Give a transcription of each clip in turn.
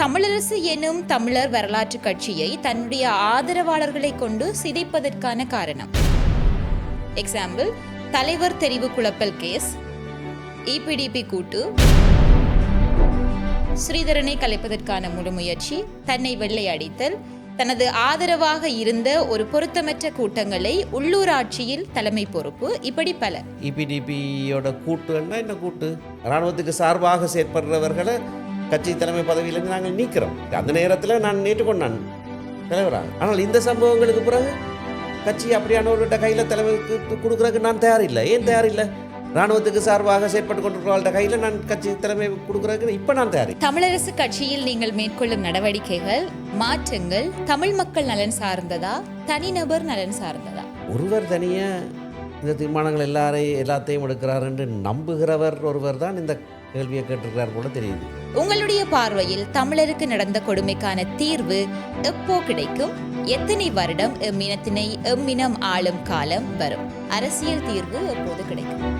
தமிழரசு எனும் தமிழர் வரலாற்று கட்சியை தன்னுடைய ஆதரவாளர்களை கொண்டு சிதைப்பதற்கான காரணம். எக்ஸாம்பிள், தலைவர் தெரிவு குழப்பல் கேஸ், இபிடிபி கூட்டு, ஸ்ரீதரனை கலைப்பதற்கான முழு முயற்சி, தன்னை வெள்ளையடித்தல், தனது ஆதரவாக இருந்த ஒரு பொருத்தமற்ற கூட்டங்களை உள்ளூராட்சியில் தலைமை பொறுப்பு, இப்படி பல. இபிடிபியோட கூட்டுன்னா என்ன கூட்டு? இராணுவத்துக்கு சார்பாக செயற்படுறவர்களை கட்சி தலைமை பதவியிலிருந்து நாங்கள் நீக்கிறோம். அந்த நேரத்தில் நான் ஏற்றுக்கொண்டான் தலைவராக. ஆனால் இந்த சம்பவங்களுக்கு பிறகு கட்சி அப்படியானவர்கிட்ட கையில் தலைவருக்கு கொடுக்குறதுக்கு நான் தயாரில்லை. ஏன் தயாரில்லை? இராணுவத்துக்கு சார்பாக செயற்பட்டு கொண்டிருக்கிறவர்கள்ட்ட கையில் நான் கட்சி தலைமை கொடுக்குறதுக்கு இப்போ நான் தயாரி. தமிழரசு கட்சியில் நீங்கள் மேற்கொள்ளும் நடவடிக்கைகள், மாற்றங்கள் தமிழ் மக்கள் நலன் சார்ந்ததா, தனிநபர் நலன் சார்ந்ததா? ஒருவர் தனியாக இந்த தீர்மானங்கள் எல்லாத்தையும் எடுக்கிறார் என்று நம்புகிறவர் ஒருவர் தான் இந்த கேள்வியை கேட்டிருக்கிறார் போல தெரியுது. உங்களுடைய பார்வையில் தமிழருக்கு நடந்த கொடுமைக்கான தீர்வு எப்போ கிடைக்கும்? எத்தனை வருடம் எம்மினத்தினை எம்மினம் ஆளும் காலம் வரும்? அரசியல் தீர்வு எப்போது கிடைக்கும்?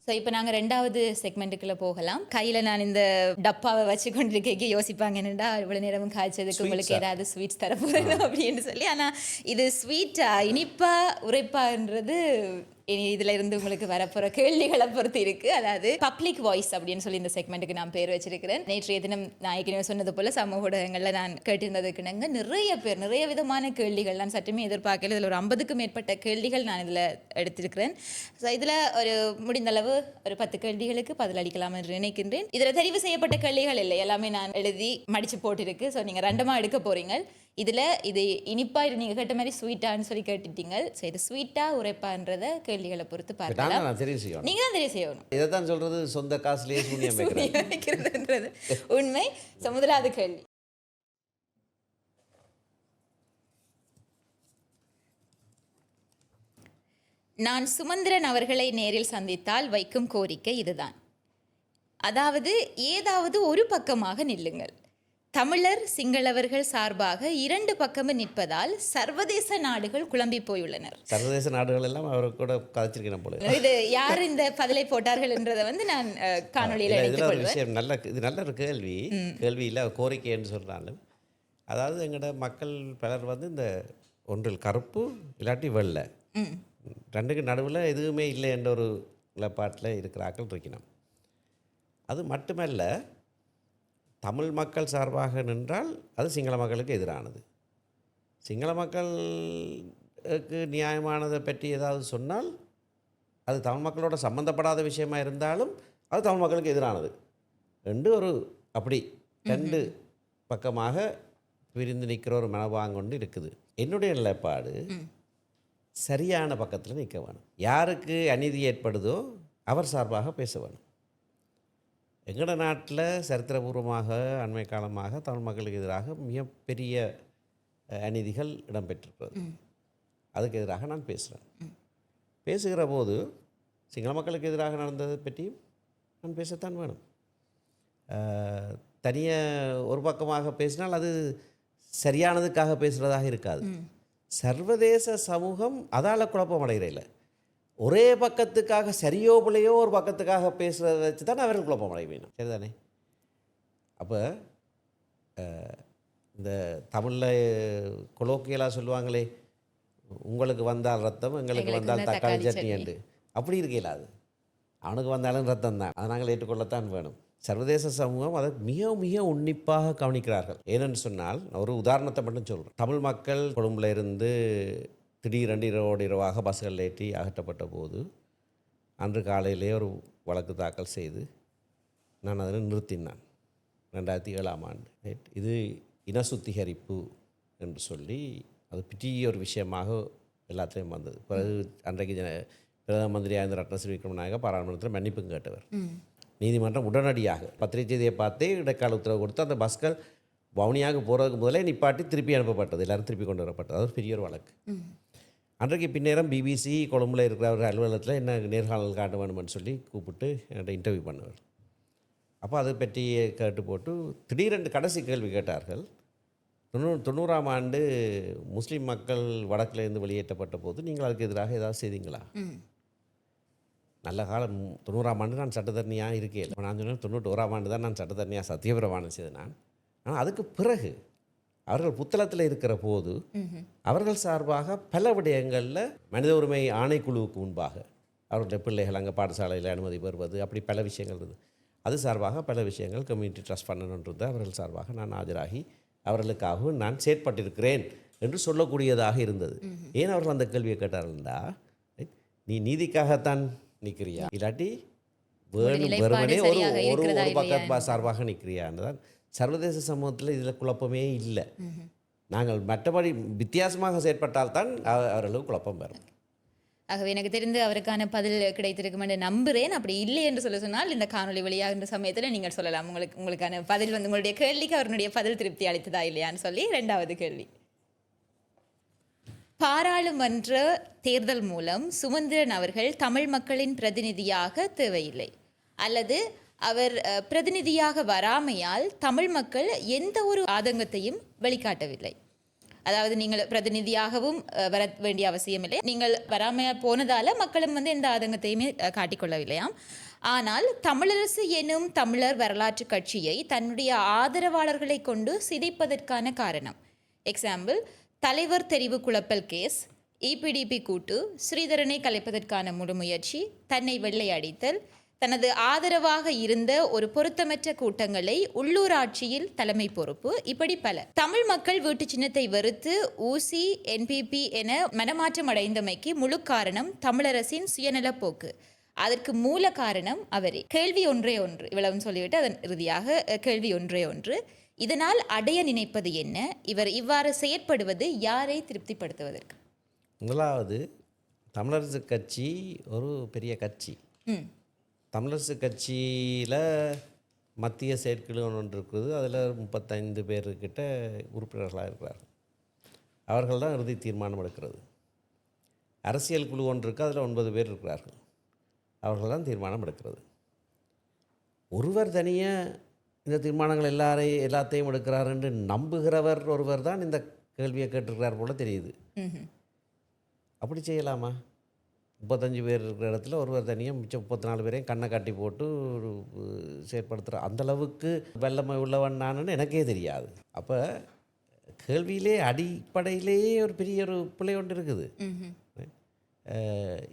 ஸோ இப்போ நாங்கள் ரெண்டாவது செக்மெண்ட்டுக்குள்ளே போகலாம். கையில் நான் இந்த டப்பாவை வச்சு கொண்டிருக்க யோசிப்பாங்க, என்னடா இவ்வளோ நேரமும் காய்ச்சதுக்கு உங்களுக்கு ஏதாவது ஸ்வீட்ஸ் தரப்போகிறது அப்படின்னு சொல்லி. ஆனால் இது ஸ்வீட்டா இனிப்பா உரைப்பான்றது இதில் இருந்து உங்களுக்கு வரப்போகிற கேள்விகளை பொறுத்து இருக்குது. அதாவது பப்ளிக் வாய்ஸ் அப்படின்னு சொல்லி இந்த செக்மெண்ட்டுக்கு நான் பேர் வச்சிருக்கிறேன். நேற்றைய தினம் நாயக்கினே சொன்னது போல் சமூக ஊடகங்களில் நான் கேட்டிருந்ததுக்குனாங்க நிறைய விதமான கேள்விகள். நான் சற்றுமே எதிர்பார்க்கல. இதில் ஒரு 50க்கும் மேற்பட்ட கேள்விகள் நான் இதில் எடுத்திருக்கிறேன். ஸோ இதில் ஒரு முடிந்தளவு ஒரு 10 கேள்விகளுக்கு பதிலளிக்கலாம் என்று நினைக்கின்றேன். இதில் தெரிவு செய்யப்பட்ட கேள்விகள் இல்லை, எல்லாமே நான் எழுதி மடித்து போட்டிருக்கு. ஸோ நீங்கள் ரெண்டமாக எடுக்க போகிறீங்க. இதில் இது இனிப்பா, இது நீங்கள் கேட்ட மாதிரி ஸ்வீட்டான்னு சொல்லி கேட்டுட்டீங்க. ஸோ இது ஸ்வீட்டா உரைப்பான்றத கேள்விகளை பொறுத்து பார்க்கலாம். நீங்கள் தான் தெரிவு செய்யணும். இதை தான் சொல்கிறது, சொந்த காசுலேயே சூனியம் வைக்கிறதுன்றது உண்மை. ஸோ முதலாவது கேள்வி, நான் சுமந்திரன் அவர்களை நேரில் சந்தித்தால் வைக்கும் கோரிக்கை இதுதான். அதாவது ஏதாவது ஒரு பக்கமாக நில்லுங்கள். தமிழர் சிங்களவர்கள் சார்பாக 2 பக்கமும் நிற்பதால் சர்வதேச நாடுகள் குழம்பி போயுள்ளனர். சர்வதேச நாடுகள் எல்லாம் அவர் கூட கதைச்சிருக்கேன் போல. இது யார் இந்த பதிலை போட்டார்கள் என்றதை நான் காணொலியில் விஷயம். இது நல்ல ஒரு கேள்வியில் கோரிக்கைன்னு சொல்கிறாலும், அதாவது எங்களோட மக்கள் பலர் இந்த ஒன்றில் கருப்பு இல்லாட்டி வெள்ளை, ரெண்டுக்கு நடுவில் எதுவுமே இல்லை என்ற ஒரு நிலப்பாட்டில் இருக்கிற ஆக்கள் இருக்கணும். அது மட்டுமல்ல, தமிழ் மக்கள் சார்பாக நின்றால் அது சிங்கள மக்களுக்கு எதிரானது. சிங்கள மக்களுக்கு நியாயமானதை பற்றி ஏதாவது சொன்னால் அது தமிழ் மக்களோட சம்மந்தப்படாத விஷயமா இருந்தாலும் அது தமிழ் மக்களுக்கு எதிரானது என்று அப்படி 2 பக்கமாக பிரிந்து நிற்கிற ஒரு மனப்பாங்கொண்டு இருக்குது. என்னுடைய நிலைப்பாடு சரியான பக்கத்தில் நிற்க வேணும். யாருக்கு அநீதி ஏற்படுதோ அவர் சார்பாக பேச வேணும். எங்களோட நாட்டில் சரித்திரபூர்வமாக அண்மை காலமாக தமிழ் மக்களுக்கு எதிராக மிகப்பெரிய அநீதிகள் இடம்பெற்றிருக்கிறது. அதுக்கு எதிராக நான் பேசுகிறேன். பேசுகிற போது சிங்கள மக்களுக்கு எதிராக நடந்ததை பற்றியும் நான் பேசத்தான் வேணும். தனியாக ஒரு பக்கமாக பேசினால் அது சரியானதுக்காக பேசுகிறதாக இருக்காது. சர்வதேச சமூகம் அதால் குழப்பம் அடைகிறதில்லை. ஒரே பக்கத்துக்காக சரியோ பிள்ளையோ ஒரு பக்கத்துக்காக பேசுகிறத வச்சு தானே அவர்கள் குழப்பம் அடைய வேணும். சரிதானே? அப்போ இந்த தமிழில் கொலோக்கியலாக சொல்லுவாங்களே, உங்களுக்கு வந்தால் ரத்தம் எங்களுக்கு வந்தால் தக்காளி சட்னி என்று, அப்படி இருக்கையில் அது அவனுக்கு வந்தாலும் ரத்தம் தான், அதை நாங்கள் ஏற்றுக்கொள்ளத்தான் வேணும். சர்வதேச சமூகம் அதை மிக மிக உன்னிப்பாக கவனிக்கிறார்கள். ஏனென்று சொன்னால், ஒரு உதாரணத்தை மட்டும் சொல்கிறேன். தமிழ் மக்கள் கொழும்புல இருந்து திடீரென்று இரவாக பஸ்களில் ஏற்றி அகற்றப்பட்ட போது அன்று காலையிலே ஒரு வழக்கு தாக்கல் செய்து நான் அதில் நிறுத்தினான். 2007ஆம் ஆண்டு. இது இன சுத்திகரிப்பு என்று சொல்லி அது பெரிய ஒரு விஷயமாக எல்லாத்துலேயும் வந்தது. பிறகு அன்றைக்கு பிரதம மந்திரியாக இருந்த ரத்னஸ்ரீ விக்ரமநாயக பாராளுமன்றத்தில் மன்னிப்பும் கேட்டவர். நீதிமன்றம் உடனடியாக பத்திரிகை செய்தியை பார்த்தே இடைக்கால உத்தரவு கொடுத்து அந்த பஸ்கள் வவுனியாக போகிறதுக்கு முதலே நிப்பாட்டி திருப்பி அனுப்பப்பட்டது. எல்லோரும் திருப்பி கொண்டு வரப்பட்டது. அது ஒரு பெரிய ஒரு வழக்கு. அன்றைக்கு பின்னேரம் பிபிசி கொழும்பில் இருக்கிற ஒரு அலுவலகத்தில் என்ன நேர்காணல் காட்ட வேணுமென்னு சொல்லி கூப்பிட்டு என்கிட்ட இன்டர்வியூ பண்ணுவார். அப்போ அதை பற்றி கேட்டு போட்டு திடீரென்று கடைசி கேள்வி கேட்டார்கள். 90ஆம் ஆண்டு முஸ்லீம் மக்கள் வடக்கிலிருந்து வெளியேற்றப்பட்ட போது நீங்கள் அதுக்கு எதிராக ஏதாவது செய்தீங்களா? நல்ல காலம் 90ஆம் ஆண்டு நான் சட்டத்தரணியாக இருக்கேன். நான் சொன்னேன் 91ஆம் ஆண்டு தான் நான் சட்டத்தரணியாக சத்தியப்பிரமாணம் செய்தேன் நான். ஆனால் அதுக்கு பிறகு அவர்கள் புத்தளத்தில் இருக்கிற போது அவர்கள் சார்பாக பல விடயங்களில் மனித உரிமை ஆணைக்குழுவுக்கு முன்பாக அவருடைய பிள்ளைகள் அங்கே பாடசாலையில் அனுமதி பெறுவது அப்படி பல விஷயங்கள் இருக்குது. அது சார்பாக பல விஷயங்கள் கம்யூனிட்டி ட்ரஸ்ட் பண்ணணுன்றது அவர்கள் சார்பாக நான் ஆஜராகி அவர்களுக்காகவும் நான் செயற்பட்டிருக்கிறேன் என்று சொல்லக்கூடியதாக இருந்தது. ஏன் அவர்கள் அந்த கேள்வியை கேட்டார்கள்டா, நீ நீதிக்காகத்தான் நிற்கிறியா இல்லாட்டி வெறுமனே ஒரு பக்க சார்பாக நிற்கிறியான்னு தான். சர்வதேச சமூகத்தில் இதில் குழப்பமே இல்லை. நாங்கள் மற்றபடி வித்தியாசமாக செயற்பட்டால்தான் அவர்களுக்கு குழப்பம் வரும். ஆகவே எனக்கு தெரிந்து அவருக்கான பதில் கிடைத்திருக்கும் என்று நம்புகிறேன். அப்படி இல்லை என்று சொன்னால் இந்த காணொலி வழியாகின்ற சமயத்தில் நீங்கள் சொல்லலாம் உங்களுக்கான பதில் உங்களுடைய கேள்விக்கு அவருடைய பதில் திருப்தி அளித்ததா இல்லையான்னு சொல்லி. 2வது கேள்வி, பாராளுமன்ற தேர்தல் மூலம் சுமந்திரன் அவர்கள் தமிழ் மக்களின் பிரதிநிதியாக தேவையில்லை அல்லது அவர் பிரதிநிதியாக வராமையால் தமிழ் மக்கள் எந்த ஒரு ஆதங்கத்தையும் வெளிக்காட்டவில்லை. அதாவது நீங்கள் பிரதிநிதியாகவும் வர வேண்டிய அவசியம் இல்லை, நீங்கள் வராமையாக போனதால் மக்களும் எந்த ஆதங்கத்தையுமே காட்டிக்கொள்ளவில்லையாம். ஆனால் தமிழரசு எனும் தமிழர் வரலாற்று கட்சியை தன்னுடைய ஆதரவாளர்களை கொண்டு சிதைப்பதற்கான காரணம், எக்ஸாம்பிள் தலைவர் தெரிவு குழப்பல் கேஸ், இபிடிபி கூட்டு, ஸ்ரீதரனை கலைப்பதற்கான முழுமுயற்சி, தன்னை வெள்ளையடித்தல், தனது ஆதரவாக இருந்த ஒரு பொருத்தமற்ற கூட்டங்களை உள்ளூராட்சியில் தலைமை பொறுப்பு, இப்படி பல. தமிழ் மக்கள் வீட்டு சின்னத்தை வெறுத்து ஊசி என்பிபி என மனமாற்றம் அடைந்தமைக்கு முழு காரணம் தமிழரசின் சுயநல போக்கு. அதற்கு மூல காரணம் அவரே. கேள்வி ஒன்றே ஒன்று, இவ்வளவு சொல்லிவிட்டு அதன் இறுதியாக கேள்வி ஒன்றே ஒன்று, இதனால் அடைய நினைப்பது என்ன? இவர் இவ்வாறு செயற்படுவது யாரை திருப்திப்படுத்துவதற்கு? முதலாவது, தமிழரசு கட்சி ஒரு பெரிய கட்சி. தமிழரசு கட்சியில் மத்திய செயற்குழு ஒன்று இருக்குது. அதில் 35 பேர்கிட்ட உறுப்பினர்களாக இருக்கிறார்கள். அவர்கள் தான் இறுதி தீர்மானம் எடுக்கிறது. அரசியல் குழு ஒன்று இருக்குது, அதில் 9 பேர் இருக்கிறார்கள். அவர்கள் தான் தீர்மானம் எடுக்கிறது. ஒருவர் தனியாக இந்த தீர்மானங்கள் எல்லாத்தையும் எடுக்கிறார் என்று நம்புகிறவர் ஒருவர் தான் இந்த கேள்வியை கேட்டிருக்கிறார் போல தெரியுது. அப்படி செய்யலாமா? 35 பேர் இருக்கிற இடத்துல ஒருவர் தனியாக மிச்சம் 34 பேரையும் கண்ணை காட்டி போட்டு செயற்படுத்துகிற அந்தளவுக்கு வெள்ளமை உள்ளவன் நானுன்னு எனக்கே தெரியாது. அப்போ கேள்வியிலே அடிப்படையிலேயே ஒரு பெரிய ஒரு பிள்ளை ஒன்று இருக்குது.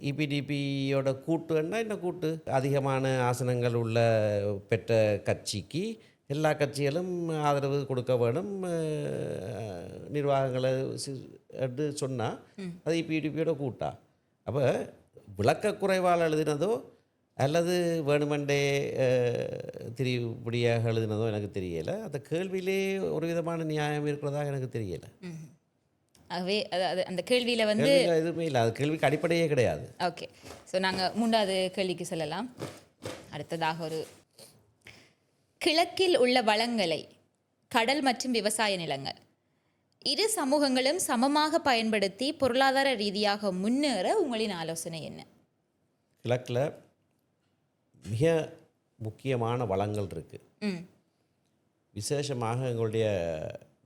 இபிடிபியோட கூட்டுன்னா இந்த கூட்டு அதிகமான ஆசனங்கள் உள்ள பெற்ற கட்சிக்கு எல்லா கட்சிகளும் ஆதரவு கொடுக்க வேணும் நிர்வாகங்களை என்று சொன்னால் அது இபிடிபியோட கூட்டா. அப்போ விளக்கக்குறைவால் எழுதினதோ அல்லது வேணுமெண்டே திரிபடியாக எழுதினதோ எனக்கு தெரியலை. அந்த கேள்வியிலே ஒரு விதமான நியாயம் இருக்கிறதாக எனக்கு தெரியலை. ஆகவே அந்த கேள்வியில் எதுவுமே இல்லை, அது கேள்விக்கு அடிப்படையே கிடையாது. ஓகே, ஸோ நாங்கள் 3வது கேள்விக்கு செல்லலாம். அடுத்ததாக, ஒரு கிழக்கில் உள்ள வளங்களை, கடல் மற்றும் விவசாய நிலங்கள், இரு சமூகங்களும் சமமாக பயன்படுத்தி பொருளாதார ரீதியாக முன்னேற உங்களின் ஆலோசனை என்ன? கிழக்கில் மிக முக்கியமான வளங்கள் இருக்குது. விசேஷமாக எங்களுடைய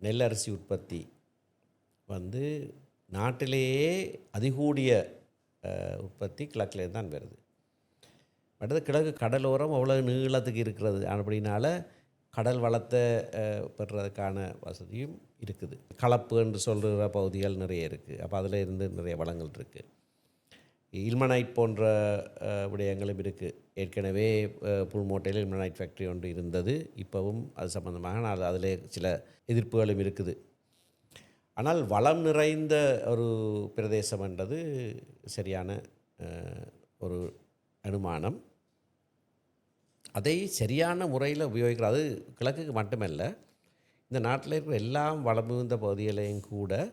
நெல்லரிசி உற்பத்தி நாட்டிலேயே அதிகூடிய உற்பத்தி கிழக்கிலே தான் வருது. அடுத்து கிழக்கு கடலோரம் அவ்வளோ நீளத்துக்கு இருக்கிறது. அப்படின்னால கடல் வளத்தை பெறுறதுக்கான வசதியும் இருக்குது. கலப்பு என்று சொல்கிற பகுதிகள் நிறைய இருக்குது. அப்போ அதில் இருந்து நிறைய வளங்கள் இருக்குது. இல்மனைட் போன்ற விடயங்களும் இருக்குது. ஏற்கனவே புல்மோட்டையில் இல்மனைட் ஃபேக்ட்ரி ஒன்று இருந்தது. இப்போவும் அது சம்பந்தமாக அதில் சில எதிர்ப்புகளும் இருக்குது. ஆனால் வளம் நிறைந்த ஒரு பிரதேசம் என்றது சரியான ஒரு அனுமானம். அதை சரியான முறையில் உபயோகிக்கிறது. அது கிழக்குக்கு மட்டுமல்ல, இந்த நாட்டில் இருக்கிற எல்லா வளம் மிகுந்த பகுதிகளையும் கூட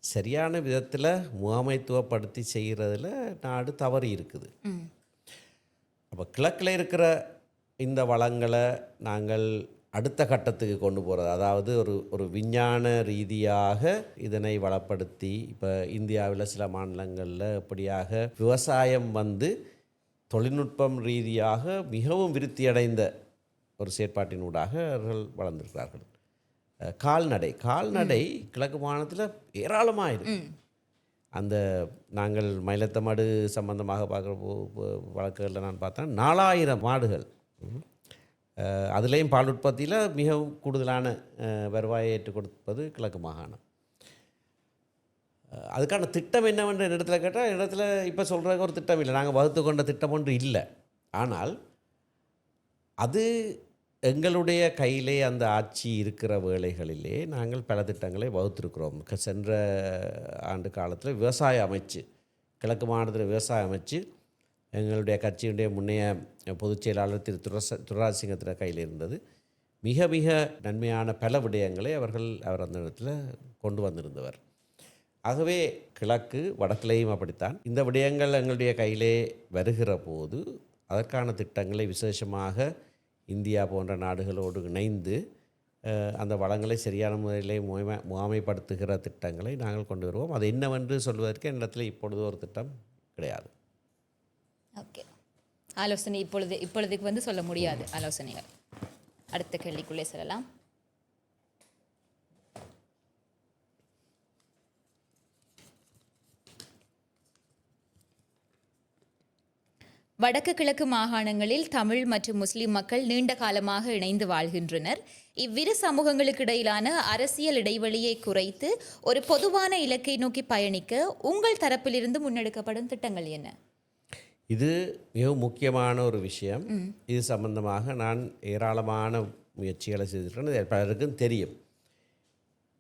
சரியான விதத்தில் முகாமைத்துவப்படுத்தி செய்கிறதுல நாடு தவறி இருக்குது. அப்போ கிழக்கில் இருக்கிற இந்த வளங்களை நாங்கள் அடுத்த கட்டத்துக்கு கொண்டு போகிறது, அதாவது ஒரு விஞ்ஞான ரீதியாக இதனை வளப்படுத்தி, இப்போ இந்தியாவில் சில மாநிலங்களில் இப்படியாக விவசாயம் தொழில்நுட்பம் ரீதியாக மிகவும் விருத்தியடைந்த ஒரு செயற்பாட்டினூடாக அவர்கள் வளர்ந்திருக்கிறார்கள். கால்நடை கிழக்கு மாகாணத்தில் ஏராளமாக இருக்கு. அந்த நாங்கள் மயிலத்தமடு சம்பந்தமாக பார்க்குற வழக்குகளில் நான் பார்த்தேன் 4000 மாடுகள். அதுலேயும் பால் உற்பத்தியில் மிகவும் கூடுதலான வருவாயை ஏற்றுக் கொடுப்பது கிழக்கு மாகாணம். அதுக்கான திட்டம் என்னவென்ற இடத்துல கேட்டால் இடத்துல இப்போ சொல்கிறதுக்கு ஒரு திட்டம் இல்லை, நாங்கள் வகுத்து கொண்ட திட்டம் ஒன்று இல்லை. ஆனால் அது எங்களுடைய கையிலே அந்த ஆட்சி இருக்கிற வேளைகளிலே நாங்கள் பல திட்டங்களை வகுத்திருக்கிறோம். சென்ற ஆண்டு காலத்தில் விவசாய அமைச்சு, கிழக்கு மாநிலத்தில் விவசாய அமைச்சு எங்களுடைய கட்சியுடைய முன்னைய பொதுச் செயலாளர் திரு துரராஜ் சிங்கத்தின் கையில் இருந்தது. மிக மிக நன்மையான பல விடயங்களை அவர் அந்த இடத்துல கொண்டு வந்திருந்தவர். ஆகவே கிழக்கு வடக்கிலேயும் அப்படித்தான். இந்த விடயங்கள் எங்களுடைய கையிலே வருகிற போது அதற்கான திட்டங்களை விசேஷமாக இந்தியா போன்ற நாடுகளோடு இணைந்து அந்த வளங்களை சரியான முறையிலே முகாமைப்படுத்துகிற திட்டங்களை நாங்கள் கொண்டு வருவோம். அது என்னவென்று சொல்வதற்கு என்னிடத்தில் இப்பொழுது ஒரு திட்டம் கிடையாது. ஓகே, ஆலோசனை இப்பொழுதுக்கு சொல்ல முடியாது ஆலோசனைகள். அடுத்த கேள்விக்குள்ளே செல்லலாம். வடக்கு கிழக்கு மாகாணங்களில் தமிழ் மற்றும் முஸ்லிம் மக்கள் நீண்ட காலமாக இணைந்து வாழ்கின்றனர். இவ்விரு சமூகங்களுக்கு இடையிலான அரசியல் இடைவெளியை குறைத்து ஒரு பொதுவான இலக்கை நோக்கி பயணிக்க உங்கள் தரப்பிலிருந்து முன்னெடுக்கப்படும் திட்டங்கள் என்ன? இது மிகவும் முக்கியமான ஒரு விஷயம். இது சம்பந்தமாக நான் ஏராளமான முயற்சிகளை செய்திருக்கிறேன், பலருக்கும் தெரியும்.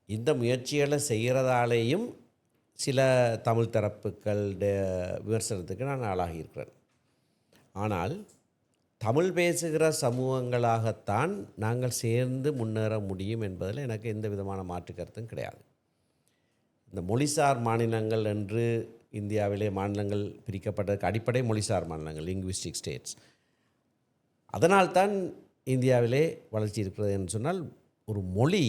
இந்த முயற்சிகளை செய்கிறதாலேயும் சில தமிழ் தரப்புகளுடைய விமர்சனத்துக்கு நான் ஆளாகியிருக்கிறேன். ஆனால் தமிழ் பேசுகிற சமூகங்களாகத்தான் நாங்கள் சேர்ந்து முன்னேற முடியும் என்பதில் எனக்கு எந்த விதமான மாற்று கருத்தும் கிடையாது. இந்த மொழிசார் மாநிலங்கள் என்று இந்தியாவிலே மாநிலங்கள் பிரிக்கப்பட்டதுக்கு அடிப்படை மொழிசார் மாநிலங்கள், லிங்குவிஸ்டிக் ஸ்டேட்ஸ். அதனால்தான் இந்தியாவிலே வளர்ச்சி இருக்கிறது என்று சொன்னால், ஒரு மொழி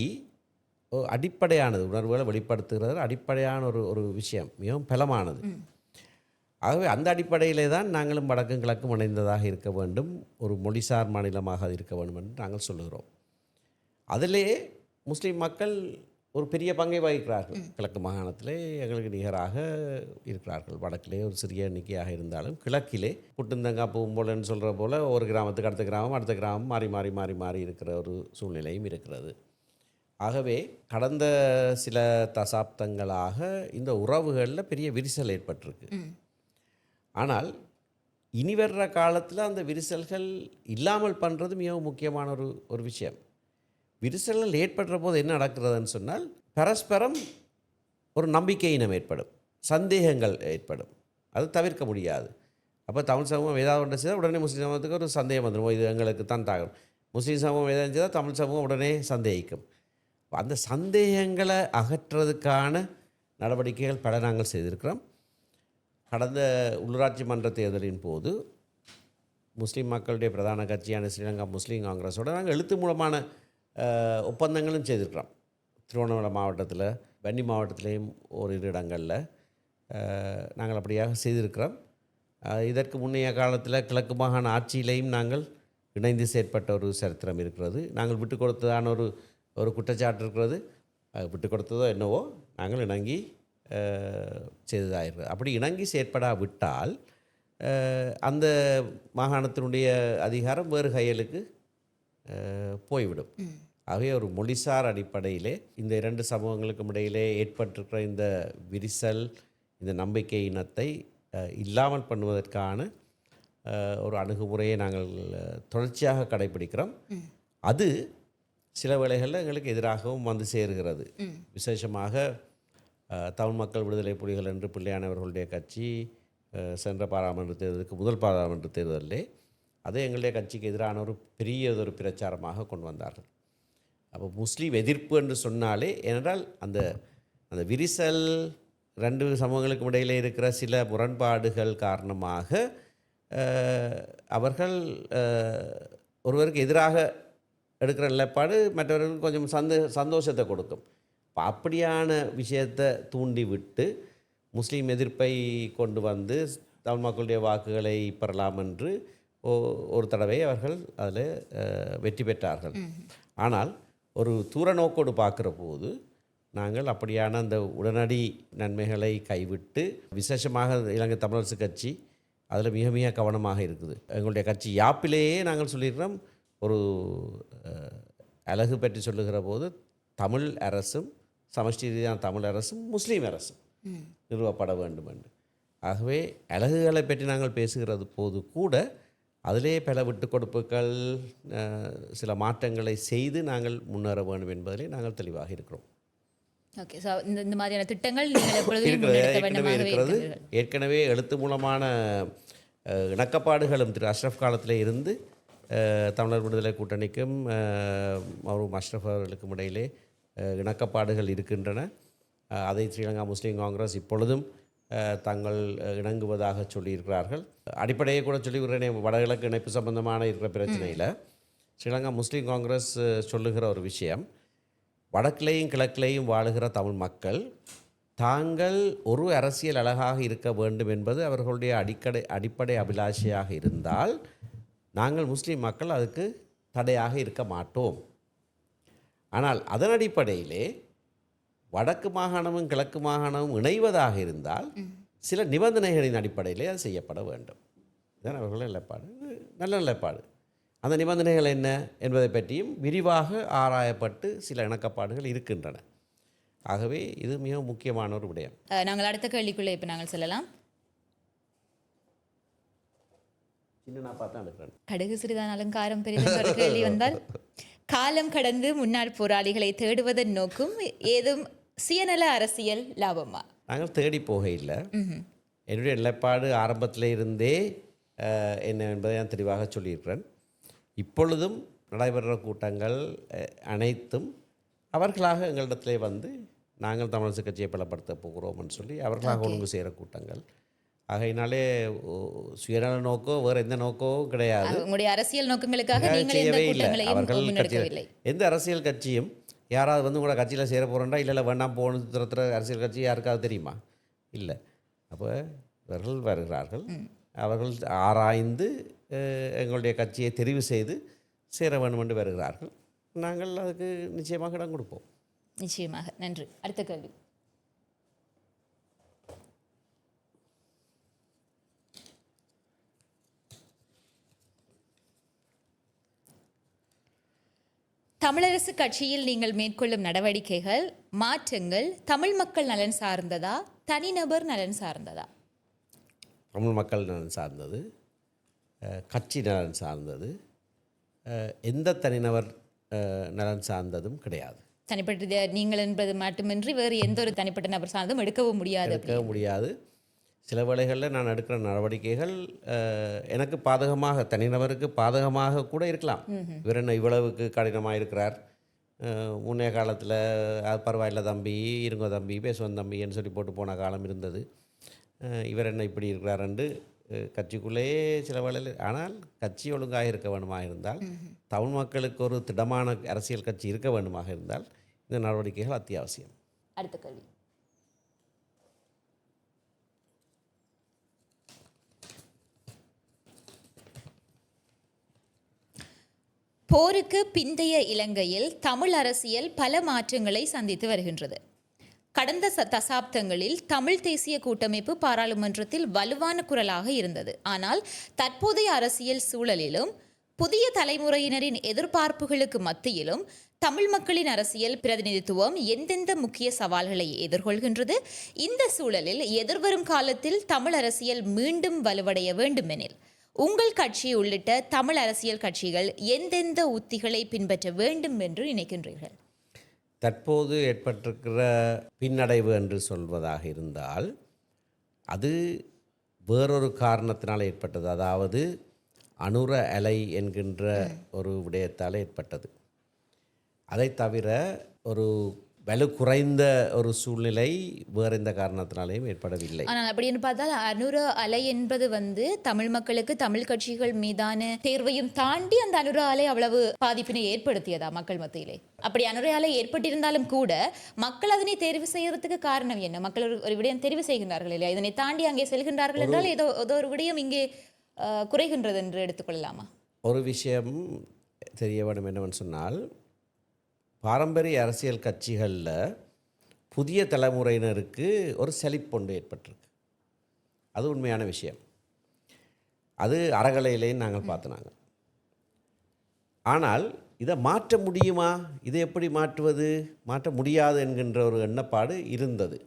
அடிப்படையானது, உணர்வுகளை வெளிப்படுத்துகிறது, அடிப்படையான ஒரு விஷயம், மிகவும் பலமானது. ஆகவே அந்த அடிப்படையிலே தான் நாங்களும் வடக்கும் கிழக்கும் இணைந்ததாக இருக்க வேண்டும், ஒரு மொழிசார் மாநிலமாக அது இருக்க வேண்டும் என்று நாங்கள் சொல்லுகிறோம். அதிலே முஸ்லீம் மக்கள் ஒரு பெரிய பங்கை வகிக்கிறார்கள். கிழக்கு மாகாணத்திலே எங்களுக்கு நிகராக இருக்கிறார்கள். வடக்கிலே ஒரு சிறிய எண்ணிக்கையாக இருந்தாலும் கிழக்கிலே புட்டுந்தங்கா பூம்போலன்னு சொல்கிற போல் ஒரு கிராமத்துக்கு அடுத்த கிராமம் மாறி மாறி மாறி மாறி இருக்கிற ஒரு சூழ்நிலையும் இருக்கிறது. ஆகவே கடந்த சில தசாப்தங்களாக இந்த உறவுகளில் பெரிய விரிசல் ஏற்பட்டிருக்கு. ஆனால் இனி வர்ற காலத்தில் அந்த விரிசல்கள் இல்லாமல் பண்ணுறது மிகவும் முக்கியமான ஒரு விஷயம். விரிசல்கள் ஏற்படுற போது என்ன நடக்கிறதுன்னு சொன்னால், பரஸ்பரம் ஒரு நம்பிக்கையினம் ஏற்படும், சந்தேகங்கள் ஏற்படும். அது தவிர்க்க முடியாது. அப்போ தமிழ் சமூகம் ஏதாவது ஒன்று செய்தால் உடனே முஸ்லீம் சமூகத்துக்கு ஒரு சந்தேகம் வந்துடும், இது எங்களுக்கு தான் தாகும். முஸ்லீம் சமூகம் ஏதாவது செய்தால் தமிழ் சமூகம் உடனே சந்தேகிக்கும். அந்த சந்தேகங்களை அகற்றுறதுக்கான நடவடிக்கைகள் பல நாங்கள் செய்திருக்கிறோம். கடந்த உள்ளூராட்சி மன்ற தேர்தலின் போது முஸ்லீம் மக்களுடைய பிரதான கட்சியான ஸ்ரீலங்கா முஸ்லீம் காங்கிரஸோடு நாங்கள் எழுத்து மூலமான ஒப்பந்தங்களும் செய்திருக்கிறோம். திருவண்ணாமலை மாவட்டத்தில், வன்னி மாவட்டத்திலேயும் ஓரிரு இடங்களில் நாங்கள் அப்படியாக செய்திருக்கிறோம். இதற்கு முன்னைய காலத்தில் கிழக்கு மாகாண ஆட்சியிலேயும் நாங்கள் இணைந்து செயற்பட்ட ஒரு சரித்திரம் இருக்கிறது. நாங்கள் விட்டு கொடுத்ததான ஒரு குற்றச்சாட்டு இருக்கிறது. விட்டு கொடுத்ததோ என்னவோ நாங்கள் இணங்கி செய்ததாகிறது. அப்படி இணங்கி செயற்படாவிட்டால் அந்த மாகாணத்தினுடைய அதிகாரம் வேறு கையலுக்கு போய்விடும். ஆகவே ஒரு மொழிசார் அடிப்படையிலே இந்த இரண்டு சமூகங்களுக்கும் இடையிலே ஏற்பட்டிருக்கிற இந்த விரிசல், இந்த நம்பிக்கை இனத்தை இல்லாமல் பண்ணுவதற்கான ஒரு அணுகுமுறையை நாங்கள் தொடர்ச்சியாக கடைபிடிக்கிறோம். அது சில வேளைகளில் எங்களுக்கு எதிராகவும் வந்து சேருகிறது. விசேஷமாக தமிழ் மக்கள் விடுதலை புலிகள் என்று பிள்ளையானவர்களுடைய கட்சி சென்ற பாராளுமன்ற தேர்தலுக்கு முதல் பாராளுமன்ற தேர்தலிலே அதை எங்களுடைய கட்சிக்கு எதிரான ஒரு பெரியதொரு பிரச்சாரமாக கொண்டு வந்தார்கள். அப்போ முஸ்லீம் எதிர்ப்பு என்று சொன்னாலே, ஏனென்றால் அந்த அந்த விரிசல் ரெண்டு சமூகங்களுக்கும் இடையிலே இருக்கிற சில முரண்பாடுகள் காரணமாக அவர்கள் ஒருவருக்கு எதிராக எடுக்கிற நிலைப்பாடு மற்றவர்களுக்கு கொஞ்சம் சந்தோஷத்தை கொடுக்கும். இப்போ அப்படியான விஷயத்தை தூண்டிவிட்டு முஸ்லீம் எதிர்ப்பை கொண்டு வந்து தமிழ் மக்களுடைய வாக்குகளை பெறலாம் என்று ஒரு தடவை அவர்கள் அதில் வெற்றி பெற்றார்கள். ஆனால் ஒரு தூர நோக்கோடு பார்க்குற போது நாங்கள் அப்படியான அந்த உடனடி நன்மைகளை கைவிட்டு விசேஷமாக இலங்கை தமிழரசு கட்சி அதில் மிக மிக கவனமாக இருக்குது. எங்களுடைய கட்சி யாப்பிலேயே நாங்கள் சொல்லிடுறோம், ஒரு அழகு பற்றி சொல்லுகிற போது தமிழ் அரசும் சமஷ்டி ரீதியான தமிழ் அரசும் முஸ்லீம் அரசும் நிறுவப்பட வேண்டும் என்று. ஆகவே அழகுகளை பற்றி நாங்கள் பேசுகிறது போது கூட அதிலே பல விட்டு கொடுப்புகள் சில மாற்றங்களை செய்து நாங்கள் முன்னேற வேண்டும் என்பதிலே நாங்கள் தெளிவாக இருக்கிறோம். ஓகே, ஸோ இந்த மாதிரியான திட்டங்கள் நீங்கள் எப்பொழுதும் முன்னெடுக்க வேண்டுமாகவே இருக்கிறது. இருக்கிறீர்கள். ஏற்கனவே எழுத்து மூலமான இணக்கப்பாடுகளும் திரு அஷ்ரஃப் காலத்திலே இருந்து தமிழர் விடுதலை கூட்டணிக்கும் மௌரூம் அஷ்ரஃப் அவர்களுக்கும் இடையிலே இணக்கப்பாடுகள் இருக்கின்றன. அதை ஸ்ரீலங்கா முஸ்லீம் காங்கிரஸ் இப்பொழுதும் தாங்கள் இணங்குவதாக சொல்லியிருக்கிறார்கள். அடிப்படையை கூட சொல்லிவிடுறேனே, வடகிழக்கு இணைப்பு சம்பந்தமான இருக்கிற பிரச்சனையில் ஸ்ரீலங்கா முஸ்லீம் காங்கிரஸ் சொல்லுகிற ஒரு விஷயம், வடக்கிலேயும் கிழக்கிலேயும் வாழுகிற தமிழ் மக்கள் தாங்கள் ஒரு அரசியல் அழகாக இருக்க வேண்டும் என்பது அவர்களுடைய அடிப்படை அபிலாஷையாக இருந்தால் நாங்கள் முஸ்லீம் மக்கள் அதுக்கு தடையாக இருக்க மாட்டோம். ஆனால் அதன் அடிப்படையிலே வடக்கு மாகாணமும் கிழக்கு மாகாணமும் இணைவதாக இருந்தால் சில நிபந்தனைகளின் அடிப்படையிலே அது செய்யப்பட வேண்டும். இதுதான் அவர்கள் நிலைப்பாடு, நல்ல நிலைப்பாடு. அந்த நிபந்தனைகள் என்ன என்பதை பற்றியும் விரிவாக ஆராயப்பட்டு சில இணக்கப்பாடுகள் இருக்கின்றன. ஆகவே இது மிக முக்கியமான ஒரு விடயம். நாங்கள் அடுத்த கேள்விக்குள்ளே இப்போ நாங்கள் செல்லலாம். சின்ன பார்த்தா இருக்கிறேன். கடுகு சிறிதான் அலங்காரம் பெரிதும் ஒரு கேள்வி வந்தால், காலம் கடந்து முன்னாள் போராளிகளை தேடுவதன் நோக்கும் ஏதும் சுயநல அரசியல் லாபமா? நாங்கள் தேடி போக இல்லை. என்னுடைய நிலைப்பாடு ஆரம்பத்தில் இருந்தே என்ன என்பதை நான் தெளிவாக சொல்லியிருக்கிறேன். இப்பொழுதும் நடைபெறுகிற கூட்டங்கள் அனைத்தும் அவர்களாக எங்களிடத்திலே வந்து நாங்கள் தமிழரசு கட்சியை பலப்படுத்த போகிறோம்னு சொல்லி அவர்களாக ஒழுங்கு செய்கிற கூட்டங்கள். ஆகையினாலே சுயநல நோக்கோ வேறு எந்த நோக்கமும் கிடையாது. உங்களுடைய அரசியல் நோக்கங்களுக்காக செய்யவே இல்லை. அவர்கள் கட்சியில் எந்த அரசியல் கட்சியும் யாராவது வந்து உங்களோட கட்சியில் சேர போகிறோண்டா இல்லை வேண்டாம் போகணும் துரத்துற அரசியல் கட்சி யாருக்காவது தெரியுமா? இல்லை. அப்போ இவர்கள் வருகிறார்கள், அவர்கள் ஆராய்ந்து எங்களுடைய கட்சியை தெரிவு செய்து சேர வேண்டும் என்று வருகிறார்கள். நாங்கள் அதுக்கு நிச்சயமாக இடம் கொடுப்போம். நிச்சயமாக. நன்றி. அடுத்த கேள்வி. தமிழரசு கட்சியில் நீங்கள் மேற்கொள்ளும் நடவடிக்கைகள், மாற்றங்கள் தமிழ் மக்கள் நலன் சார்ந்ததா, தனிநபர் நலன் சார்ந்ததா? தமிழ் மக்கள் நலன் சார்ந்தது, கட்சி நலன் சார்ந்தது, எந்த தனிநபர் நலன் சார்ந்ததும் கிடையாது. தனிப்பட்ட நீங்கள் என்பது மட்டுமின்றி வேறு எந்த ஒரு தனிப்பட்ட நபர் சார்ந்தும் எடுக்கவும் முடியாது. சில வேளைகளில் நான் எடுக்கிற நடவடிக்கைகள் எனக்கு பாதகமாக, தனிநபருக்கு பாதகமாக கூட இருக்கலாம். இவர் என்ன இவ்வளவுக்கு கடினமாக இருக்கிறார், முன்னைய காலத்தில் பரவாயில்ல தம்பி, இருங்கோ தம்பி, பேசுவோம் தம்பின்னு சொல்லி போட்டு போன காலம் இருந்தது. இவர் என்ன இப்படி இருக்கிறார் என்று கட்சிக்குள்ளேயே சில வேளையில். ஆனால் கட்சி ஒழுங்காக இருக்க வேண்டுமாக இருந்தால், தமிழ் மக்களுக்கு ஒரு திடமான அரசியல் கட்சி இருக்க வேண்டுமாக இருந்தால் இந்த நடவடிக்கைகள் அத்தியாவசியம். அடுத்த கேள்வி. போருக்கு பிந்தைய இலங்கையில் தமிழ் அரசியல் பல மாற்றங்களை சந்தித்து வருகின்றது. கடந்த தசாப்தங்களில் தமிழ் தேசிய கூட்டமைப்பு பாராளுமன்றத்தில் வலுவான குரலாக இருந்தது. ஆனால் தற்போதைய அரசியல் சூழலிலும் புதிய தலைமுறையினரின் எதிர்பார்ப்புகளுக்கு மத்தியிலும் தமிழ் மக்களின் அரசியல் பிரதிநிதித்துவம் எந்தெந்த முக்கிய சவால்களை எதிர்கொள்கின்றது? இந்த சூழலில் எதிர்வரும் காலத்தில் தமிழ் அரசியல் மீண்டும் வலுவடைய வேண்டுமெனில் உங்கள் கட்சி உள்ளிட்ட தமிழ் அரசியல் கட்சிகள் எந்தெந்த உத்திகளை பின்பற்ற வேண்டும் என்று நினைக்கின்றீர்கள்? தற்போது ஏற்பட்டிருக்கிற பின்னடைவு என்று சொல்வதாக இருந்தால் அது வேறொரு காரணத்தினால் ஏற்பட்டது. அதாவது அனுர அலை என்கின்ற ஒரு விடயத்தால் ஏற்பட்டது. அதை தவிர ஒரு வலு குறைந்த ஒரு சூழ்நிலை வேறு எந்த காரணத்தினாலேயும் ஏற்படவில்லை. ஆனால் அப்படின்னு பார்த்தால் அனுர அலை என்பது தமிழ் மக்களுக்கு தமிழ் கட்சிகள் மீதான தேர்வையும் தாண்டி அந்த அனுர அலை அவ்வளவு பாதிப்பினை ஏற்படுத்தியதா மக்கள் மத்தியிலே? அப்படி அனுர அலை ஏற்பட்டிருந்தாலும் கூட மக்கள் அதனை தேர்வு செய்யறதுக்கு காரணம் என்ன? மக்கள் ஒரு விடயம் தெரிவு செய்கின்றார்கள் இல்லையா? இதனை தாண்டி அங்கே செல்கின்றார்கள் என்றால் ஏதோ ஒரு விடயம் இங்கே குறைகின்றது என்று எடுத்துக்கொள்ளலாமா? ஒரு விஷயம் தெரிய வேண்டும் என்னவென்று சொன்னால், பாரம்பரிய அரசியல் கட்சிகளில் புதிய தலைமுறையினருக்கு ஒரு செழிப்பொண்டு ஏற்பட்டிருக்கு. அது உண்மையான விஷயம். அது அறகலையிலேயும் நாங்கள் பார்த்தோம். ஆனால் இதை மாற்ற முடியுமா, இதை எப்படி மாற்றுவது, மாற்ற முடியாது என்கின்ற ஒரு எண்ணப்பாடு இருந்தது.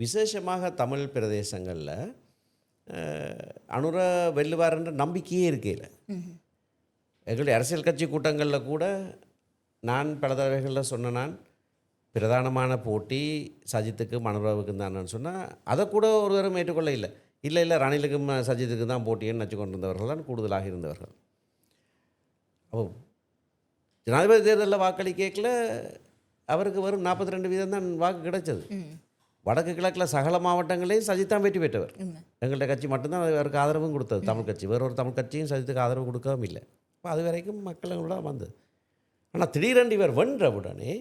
விசேஷமாக தமிழ் பிரதேசங்களில் அனுர வெல்லுவார் என்ற நம்பிக்கையே இருக்கையில் எங்களுடைய அரசியல் கட்சி கூட்டங்களில் கூட நான் பல தடவைகளில் சொன்னேன், பிரதானமான போட்டி சஜித்துக்கும் அனுராவுக்கும் தான் சொன்னால் அதை கூட ஒருவரும் ஏற்றுக்கொள்ள இல்லை ரணிலுக்கும் சஜித்துக்கும் தான் போட்டின்னு நினச்சி கொண்டிருந்தவர்கள் தான் கூடுதலாக இருந்தவர்கள். அப்போ ஜனாதிபதி தேர்தலில் வாக்களிக்கல அவருக்கு வரும் 42% தான் வாக்கு கிடைச்சது. வடக்கு கிழக்கில் சகல மாவட்டங்களையும் சஜித் தான் வெற்றி பெற்றவர். எங்கள்கிட்ட கட்சி மட்டும்தான் அவருக்கு ஆதரவும் கொடுத்தது, தமிழ் கட்சி. வேறொரு தமிழ் கட்சியும் சஜித்துக்கு ஆதரவு கொடுக்கவும் இல்லை. அப்போ அது வரைக்கும் மக்களோட வந்தது. ஆனால் திடீரென்று இவர் வென்ற உடனே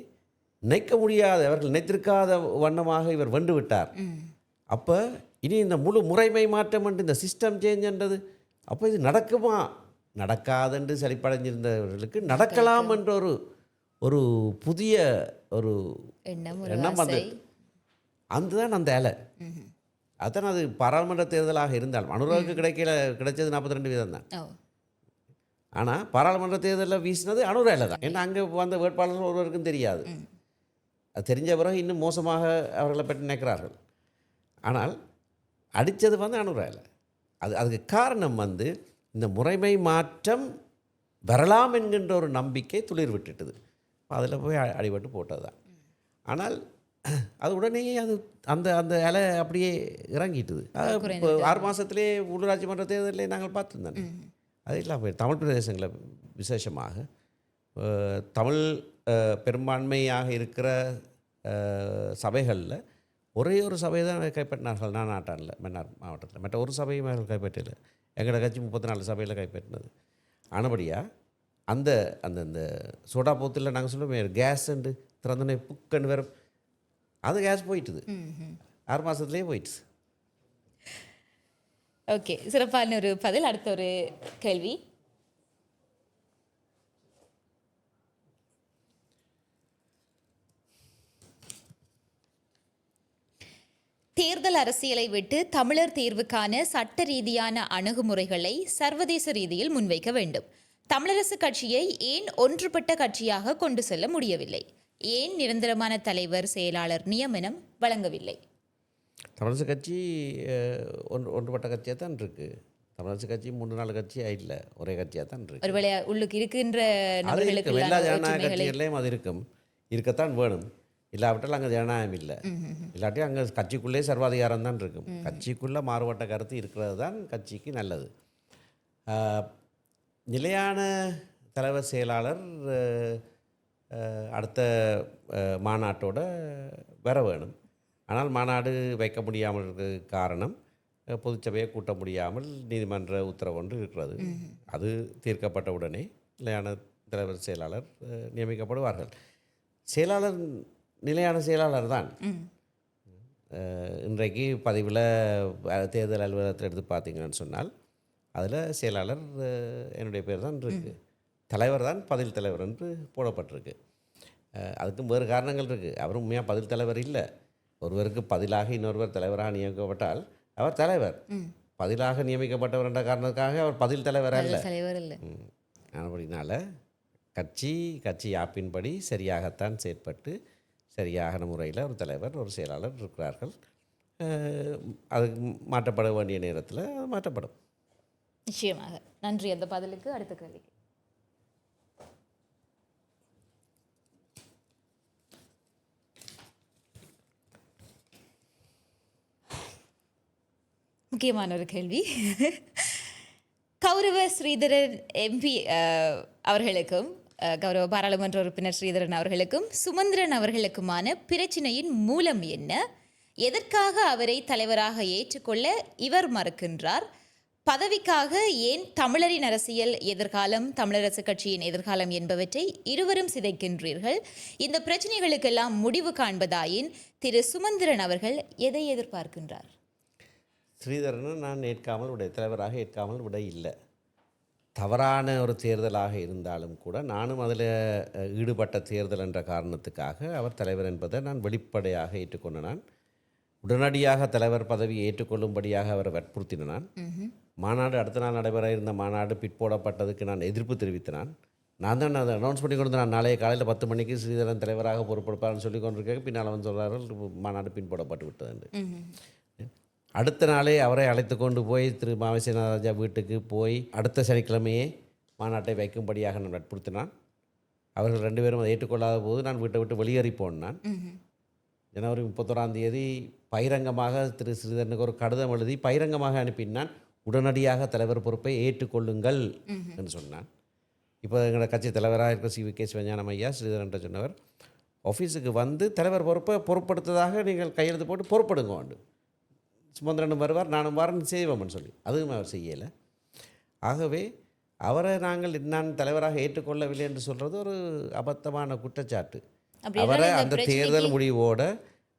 நினைக்க முடியாத, அவர்கள் நினைத்திருக்காத வண்ணமாக இவர் வென்று விட்டார். அப்போ இனி இந்த முழு முறைமை மாற்றம் என்று இந்த சிஸ்டம் சேஞ்சுன்றது அப்போ இது நடக்குமா, நடக்காதென்று செழிப்படைஞ்சிருந்தவர்களுக்கு நடக்கலாம் என்ற ஒரு புதிய ஒரு எண்ணம் வந்து அதுதான் அந்த அலை. அதுதான் அது பாராளுமன்ற தேர்தலாக இருந்தாலும் அனுராவுக்கு கிடைச்சது 42% தான். ஆனால் பாராளுமன்ற தேர்தலில் வீசினது அனுர அலை தான். ஏன்னா அங்கே வந்த வேட்பாளர்கள் ஒருவருக்கும் தெரியாது. அது தெரிஞ்ச பிறகு இன்னும் மோசமாக அவர்களை பற்றி நினைக்கிறார்கள். ஆனால் அடித்தது வந்து அனுர அலை. அதுக்கு காரணம் வந்து இந்த முறைமை மாற்றம் வரலாம் என்கின்ற ஒரு நம்பிக்கை துளிர் விட்டுட்டுது. அதில் போய் அடிபட்டு போட்டது தான். ஆனால் அது உடனேயே அந்த அந்த அலை அப்படியே இறங்கிட்டுது. இப்போ 6 மாதத்துலேயே உள்ளூராட்சி மன்ற தேர்தலில் நாங்கள் பார்த்துருந்தோம். அது இல்லாமல் தமிழ் பிரதேசங்களில் விசேஷமாக தமிழ் பெரும்பான்மையாக இருக்கிற சபைகளில் ஒரே ஒரு சபை தான் கைப்பற்றினார்கள். நாட்டானில் மன்னார் மாவட்டத்தில் மற்ற ஒரு சபையும் அவர்கள் கைப்பற்றலை. எங்களோட கட்சி 34 சபையில் கைப்பற்றினது. ஆனபடியாக அந்த அந்த இந்த சோடா போத்தில் நாங்கள் சொல்லுவோம் கேஸுண்டு திறந்தனே புக்கன்னு வேறு, அது கேஸ் போயிட்டுது. 6 மாதத்துலேயே போயிடுச்சு. ஓகே, சிறப்பான ஒரு பதில். அடுத்த ஒரு கேள்வி. தேர்தல் அரசியலை விட்டு தமிழர் தேர்வுக்கான சட்ட ரீதியான அணுகுமுறைகளை சர்வதேச ரீதியில் முன்வைக்க வேண்டும். தமிழரசு கட்சியை ஏன் ஒன்றுபட்ட கட்சியாக கொண்டு செல்ல முடியவில்லை? ஏன் நிரந்தரமான தலைவர் செயலாளர் நியமனம் வழங்கவில்லை? தமிழரசு கட்சி ஒன்றுபட்ட கட்சியாக தான் இருக்குது. தமிழரசு கட்சி 3-4 கட்சியாக இல்லை, ஒரே கட்சியாக தான் இருக்குது. ஒருவேளை உள்ளுக்கு இருக்கின்ற எல்லா ஜனநாயக கட்சிகள்லேயும் அது இருக்கத்தான் வேணும். இல்லாவிட்டால் அங்கே ஜனநாயகம் இல்லை. இல்லாட்டி அங்கே கட்சிக்குள்ளே சர்வாதிகாரம் தான் இருக்கும். கட்சிக்குள்ளே மாறுபட்ட கருத்து இருக்கிறது தான் கட்சிக்கு நல்லது. நிலையான தலைவர் செயலாளர் அடுத்த மாநாட்டோட வர வேணும். ஆனால் மாநாடு வைக்க முடியாமல் இருக்கிற காரணம் பொதுச்சபையை கூட்ட முடியாமல் நீதிமன்ற உத்தரவு ஒன்று இருக்கிறது. அது தீர்க்கப்பட்ட உடனே நிலையான தலைவர் செயலாளர் நியமிக்கப்படுவார்கள். செயலாளர் நிலையான செயலாளர் தான். இன்றைக்கு பதிவில் தேர்தல் அலுவலகத்தில் எடுத்து பார்த்தீங்கன்னு சொன்னால் அதில் செயலாளர் என்னுடைய பேர் தான் இருக்குது. தலைவர் தான் பதில் தலைவர் என்று போடப்பட்டிருக்கு. அதுக்கும் வேறு காரணங்கள் இருக்குது. அவரும் உண்மையாக பதில் தலைவர் இல்லை. ஒருவருக்கு பதிலாக இன்னொருவர் தலைவராக நியமிக்கப்பட்டால் அவர் தலைவர். பதிலாக நியமிக்கப்பட்டவர் என்ற காரணத்துக்காக அவர் பதில் தலைவர் அல்ல. அப்படினால கட்சி யாப்பின்படி சரியாகத்தான் செயற்பட்டு சரியான முறையில் ஒரு தலைவர் ஒரு செயலாளர் இருக்கிறார்கள். அது மாற்றப்பட வேண்டிய நேரத்தில் அது மாற்றப்படும். நிச்சயமாக. நன்றி அந்த பதிலுக்கு. அடுத்த கேள்வி. முக்கியமான ஒரு கேள்வி. கௌரவ ஸ்ரீதரன் எம்பி அவர்களுக்கும் கௌரவ பாராளுமன்ற உறுப்பினர் ஸ்ரீதரன் அவர்களுக்கும் சுமந்திரன் அவர்களுக்குமான பிரச்சினையின் மூலம் என்ன? எதற்காக அவரை தலைவராக ஏற்றுக்கொள்ள இவர் மறுக்கின்றார்? பதவிக்காக ஏன் தமிழரின் அரசியல் எதிர்காலம், தமிழரசு கட்சியின் எதிர்காலம் என்பவற்றை இருவரும் சிதைக்கின்றீர்கள்? இந்த பிரச்சனைகளுக்கெல்லாம் முடிவு காண்பதாயின் திரு சுமந்திரன் அவர்கள் எதை எதிர்பார்க்கின்றார்? ஸ்ரீதரனை நான் தலைவராக ஏற்காமல் விட இல்லை. தவறான ஒரு தேர்தலாக இருந்தாலும் கூட நானும் அதில் ஈடுபட்ட தேர்தல் என்ற காரணத்துக்காக அவர் தலைவர் என்பதை நான் வெளிப்படையாக ஏற்றுக்கொண்டேன். உடனடியாக தலைவர் பதவியை ஏற்றுக்கொள்ளும்படியாக அவரை வற்புறுத்தினான். மாநாடு அடுத்த நாள் நடைபெற இருந்த மாநாடு பிற்போடப்பட்டதுக்கு நான் எதிர்ப்பு தெரிவித்தேன். நான் தான் அதை அனௌன்ஸ் பண்ணி கொண்டு நான் நாளைய காலையில் 10 மணிக்கு ஸ்ரீதரன் தலைவராக பொறுப்பெடுப்பார்னு சொல்லி கொண்டிருக்க பின்னால் வந்து சொல்கிறார்கள் மாநாடு பின்போடப்பட்டு விட்டது. அடுத்த நாளே அவரை அழைத்து கொண்டு போய் திரு மாவசேனராஜா வீட்டுக்கு போய் அடுத்த சனிக்கிழமையே மாநாட்டை வைக்கும்படியாக நான் வற்புறுத்தினான். அவர்கள் 2 பேரும் அதை ஏற்றுக்கொள்ளாத போது நான் வீட்டை விட்டு வெளியேறி போனான். ஜனவரி 31 பகிரங்கமாக திரு ஸ்ரீதரனுக்கு ஒரு கடிதம் எழுதி பகிரங்கமாக அனுப்பினான். உடனடியாக தலைவர் பொறுப்பை ஏற்றுக்கொள்ளுங்கள் என்று சொன்னான். இப்போ எங்களோட கட்சி தலைவராக இருக்கிற CVK சிவஞானம் ஐயா ஸ்ரீதரன் சொன்னவர் ஆஃபீஸுக்கு வந்து தலைவர் பொறுப்பை பொறுப்படுத்ததாக நீங்கள் கையெழுத்து போட்டு பொறுப்படுங்க உண்டு. சுமந்திரனும் வருவார், நானும் வாரன் செய்வோம்னு சொல்லி அதுவும் அவர் செய்யலை. ஆகவே அவரை நான் தலைவராக ஏற்றுக்கொள்ளவில்லை என்று சொல்கிறது ஒரு அபத்தமான குற்றச்சாட்டு. அவரை அந்த தேர்தல் முடிவோட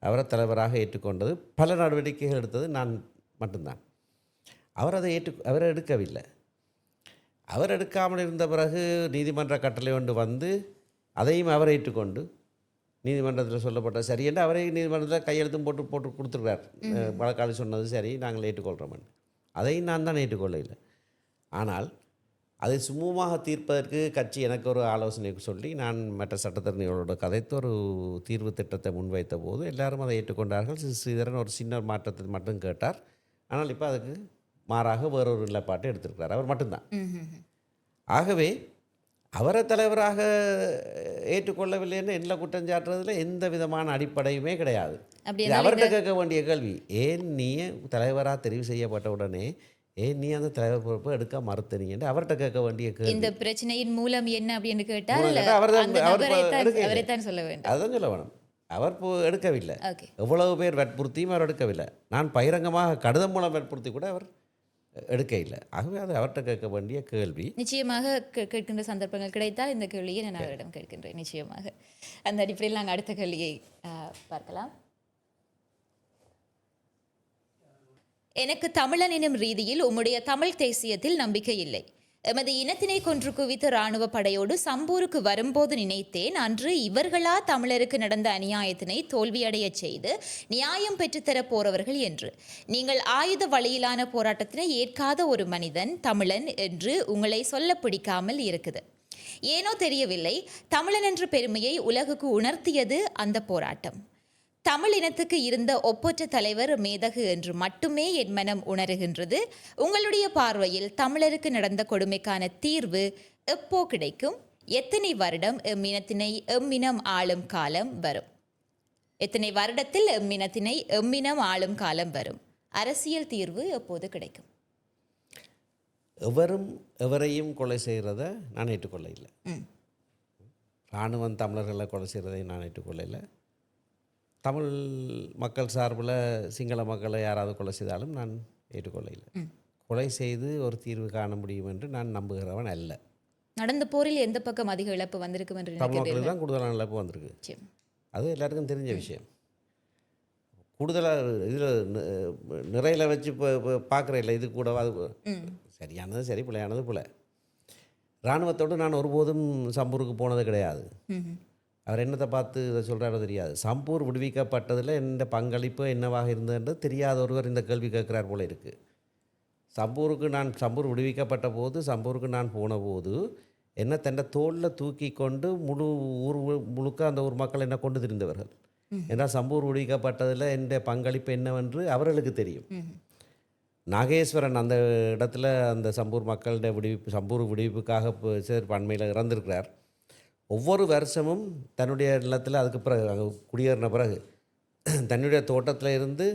அவரை தலைவராக ஏற்றுக்கொண்டது பல நடவடிக்கைகள் எடுத்தது நான் மட்டும்தான். அவரை எடுக்கவில்லை. அவர் எடுக்காமல் இருந்த பிறகு நீதிமன்ற கட்டளை ஒன்று வந்து அதையும் அவர் ஏற்றுக்கொண்டு நீதிமன்றத்தில் சொல்லப்பட்ட சரி என்று அவரை நீதிமன்றத்தில் கையெழுத்தும் போட்டு கொடுத்துருக்கார். வழக்காளி சொன்னது சரி, நாங்கள் ஏற்றுக்கொள்கிறோம். அதையும் நான் தான் ஏற்றுக்கொள்ளவில்லை. ஆனால் அதை சுமூகமாக தீர்ப்பதற்கு கட்சி எனக்கு ஒரு ஆலோசனை சொல்லி நான் மற்ற சட்டத்தரணிகளோட கதைத்து ஒரு தீர்வு திட்டத்தை முன்வைத்த போது எல்லாரும் அதை ஏற்றுக்கொண்டார்கள். ஸ்ரீதரன் ஒரு சின்ன மாற்றத்தை மட்டும் கேட்டார். ஆனால் இப்போ அதுக்கு மாறாக வேறொரு நிலைப்பாட்டை எடுத்திருக்கிறார். அவர் மட்டும்தான். ஆகவே அவரை தலைவராக ஏற்றுக்கொள்ளவில்லைன்னு என்ன குற்றஞ்சாட்டுறதுல எந்த விதமான அடிப்படையுமே கிடையாது. அவர்கிட்ட கேட்க வேண்டிய கேள்வி, ஏன் நீ தலைவராக தெரிவு செய்யப்பட்ட உடனே ஏன் நீ அந்த தலைவர் பொறுப்பை எடுக்க மறுத்தனீங்க அவர்கிட்ட கேட்க வேண்டிய கேள்வி. இந்த பிரச்சனையின் மூலம் என்ன அப்படின்னு கேட்டால் சொல்ல வேண்டும். அதான் சொல்ல வேணும். அவர் எடுக்கவில்லை. எவ்வளவு பேர் வற்புறுத்தியும் அவர் எடுக்கவில்லை. நான் பகிரங்கமாக கடிதம் மூலம் வற்புறுத்தி கூட அவர் எடுக்க இல்லை. ஆகவே அது அவர்கிட்ட கேட்க வேண்டிய கேள்வி. நிச்சயமாக கேட்கின்ற சந்தர்ப்பங்கள் கிடைத்தால் இந்த கேள்வியை நான் அவரிடம் கேட்கின்றேன். நிச்சயமாக அந்த அடிப்படையில் நாங்கள் அடுத்த கேள்வியை பார்க்கலாம். எனக்கு தமிழன் எனும் ரீதியில் உம்முடைய தமிழ் தேசியத்தில் நம்பிக்கை இல்லை. எமது இனத்தினை கொன்று குவித்த இராணுவ படையோடு சம்பூருக்கு வரும்போது நினைத்தேன், அன்று இவர்களா தமிழருக்கு நடந்த அநியாயத்தினை தோல்வியடைய செய்து நியாயம் பெற்றுத்தரப் போறவர்கள் என்று. நீங்கள் ஆயுத வழியிலான போராட்டத்தினை ஏற்காத ஒரு மனிதன் தமிழன் என்று உங்களை சொல்ல பிடிக்காமல் இருக்குது. ஏனோ தெரியவில்லை, தமிழன் என்ற பெருமையை உலகுக்கு உணர்த்தியது அந்த போராட்டம். தமிழ் இனத்துக்கு இருந்த ஒப்பற்ற தலைவர் மேதகு என்று மட்டுமே என் மனம் உணர்கின்றது. உங்களுடைய பார்வையில் தமிழருக்கு நடந்த கொடுமைக்கான தீர்வு எப்போ கிடைக்கும்? எத்தனை வருடம் எம்மினம் ஆளும் காலம் வரும்? எத்தனை வருடத்தில் எம்மினம் ஆளும் காலம் வரும்? அரசியல் தீர்வு எப்போது கிடைக்கும்? எவரையும் கொலை செய்கிறத நான் ஏற்றுக்கொள்ள இல்லை. இராணுவம் தமிழர்களை கொலை செய்கிறதை நான் ஏற்றுக்கொள்ள இல்லை. தமிழ் மக்கள் சார்பில் சிங்கள மக்களை யாராவது கொலை செய்தாலும் நான் ஏற்றுக்கொள்ள இல்லை. கொலை செய்து ஒரு தீர்வு காண முடியும் என்று நான் நம்புகிறவன் அல்ல. நடந்த போரில் எந்த பக்கம் அதிக இழப்பு வந்திருக்கும் என்று தமிழ் மக்களுக்கு தான் கூடுதலான இழப்பு வந்திருக்கு. அது எல்லாருக்கும் தெரிஞ்ச விஷயம். கூடுதலாக இதில் நிறையில் வச்சு பார்க்குற இல்லை, இது கூட அது சரியானது சரி, பிள்ளையானது பிள்ளை. இராணுவத்தோடு நான் ஒருபோதும் சம்பூருக்கு போனது கிடையாது. அவர் என்னத்தை பார்த்து இதை சொல்கிறாரோ தெரியாது. சம்பூர் விடுவிக்கப்பட்டதில் எந்த பங்களிப்பு என்னவாக இருந்ததுன்றது தெரியாத ஒருவர் இந்த கேள்வி கேட்குறார் போல இருக்குது. சம்பூர் விடுவிக்கப்பட்ட போது சம்பூருக்கு நான் போன போது என்ன தன்னை தோளில் தூக்கி கொண்டு ஊர் முழுக்க அந்த ஊர் மக்கள் என்ன கொண்டு திரிந்தவர்கள். ஏன்னா சம்பூர் விடுவிக்கப்பட்டதில் எந்த பங்களிப்பு என்னவென்று அவர்களுக்கு தெரியும். நாகேஸ்வரன் அந்த இடத்துல அந்த சம்பூர் மக்களுடைய சம்பூர் விடுவிப்புக்காக அண்மையில் இறந்திருக்கிறார். ஒவ்வொரு வருஷமும் தன்னுடைய நிலத்தில் அதுக்கு பிறகு குடியேறின பிறகு தன்னுடைய தோட்டத்தில் இருந்து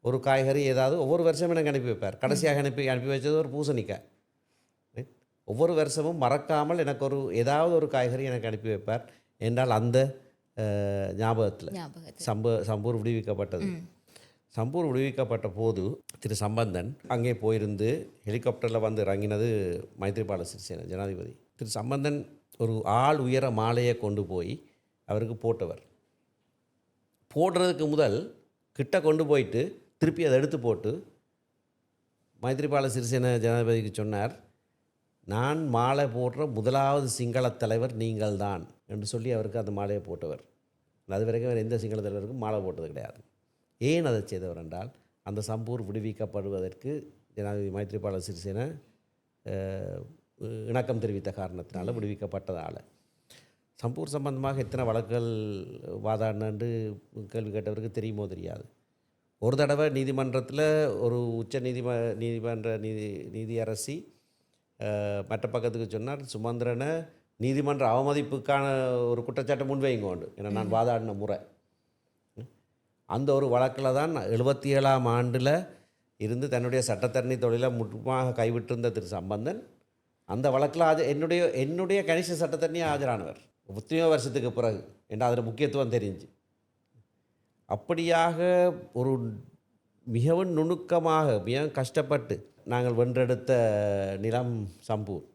ஒரு காய்கறி ஏதாவது ஒவ்வொரு வருஷமும் எனக்கு அனுப்பி வைப்பார். கடைசியாக அனுப்பி வச்சது ஒரு பூசணிக்காய். ஒவ்வொரு வருஷமும் மறக்காமல் எனக்கு ஏதாவது ஒரு காய்கறி எனக்கு அனுப்பி வைப்பார். என்றால் அந்த ஞாபகத்தில் சம்பூர் விடுவிக்கப்பட்டது. சம்பூர் விடுவிக்கப்பட்ட போது திரு சம்பந்தன் அங்கே போயிருந்து ஹெலிகாப்டரில் வந்து இறங்கினது மைத்ரிபால சிறிசேன ஜனாதிபதி. திரு சம்பந்தன் ஒரு ஆள் உயர மாலையை கொண்டு போய் அவருக்கு போட்டவர். போடுறதுக்கு முதல் கிட்ட கொண்டு போயிட்டு திருப்பி அதை எடுத்து போட்டு மைத்ரிபால சிறிசேன ஜனாதிபதிக்கு சொன்னார், நான் மாலை போடுற முதலாவது சிங்கள தலைவர் நீங்கள்தான் என்று சொல்லி அவருக்கு அந்த மாலையை போட்டவர். அது வரைக்கும் அவர் எந்த சிங்கள தலைவருக்கும் மாலை போட்டது கிடையாது. ஏன் அதை செய்தவர் என்றால், அந்த சம்பூர் விடுவிக்கப்படுவதற்கு ஜனாதிபதி மைத்ரிபால சிறிசேன இணக்கம் தெரிவித்த காரணத்தினால விடுவிக்கப்பட்டதால். சம்பூர் சம்பந்தமாக எத்தனை வழக்குகள் வாதாடினு கேள்வி கேட்டவருக்கு தெரியுமோ தெரியாது. ஒரு தடவை நீதிமன்றத்தில் ஒரு உச்ச நீதிமன்ற நீதியரசி மற்ற பக்கத்துக்கு சொன்னார், சுமந்திரனை நீதிமன்ற அவமதிப்புக்கான ஒரு குற்றச்சாட்டை முன்வைங்கோண்டு, ஏன்னா நான் வாதாடின முறை. அந்த ஒரு வழக்கில் தான் 77ஆம் ஆண்டில் இருந்து தன்னுடைய சட்டத்தரணி தொழிலை முற்றுமாக கைவிட்டிருந்த திரு சம்பந்தன் அந்த வழக்கில் என்னுடைய கணிச சட்டத்தரணியாக ஆஜரானவர் 30 வருஷத்துக்கு பிறகு. ஏன்னா அதில் முக்கியத்துவம் தெரிஞ்சு அப்படியாக ஒரு மிகவும் நுணுக்கமாக மிக கஷ்டப்பட்டு நாங்கள் வென்றெடுத்த நிலம் சம்பூர்.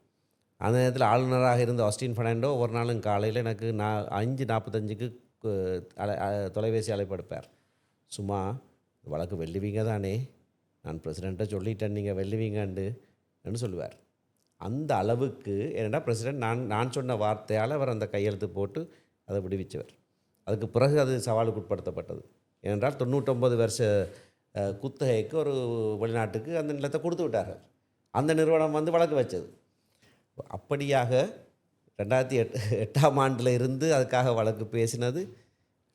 அந்த நேரத்தில் ஆளுநராக இருந்த ஆஸ்டின் ஃபெர்னாண்டோ ஒரு நாளும் காலையில் எனக்கு 5:45க்கு தொலைபேசி அழைப்படுப்பார். சும்மா வழக்கு வெல்லுவீங்க தானே, நான் பிரசிடெண்ட்டை சொல்லிட்டேன் நீங்கள் வெல்லுவீங்கன்னு சொல்லுவார். அந்த அளவுக்கு ஏன்னா பிரசிடெண்ட் நான் சொன்ன வார்த்தையால் அவர் அந்த கையெழுத்து போட்டு அதை விடுவிச்சவர். அதுக்கு பிறகு அது சவாலுக்கு உட்படுத்தப்பட்டது. ஏனென்றால் 99 வருஷ குத்தகைக்கு ஒரு வெளிநாட்டுக்கு அந்த நிலத்தை கொடுத்து விட்டார்கள். அந்த நிறுவனம் வந்து வழக்கு வச்சது. அப்படியாக 2008ஆம் ஆண்டில் இருந்து அதுக்காக வழக்கு பேசினது.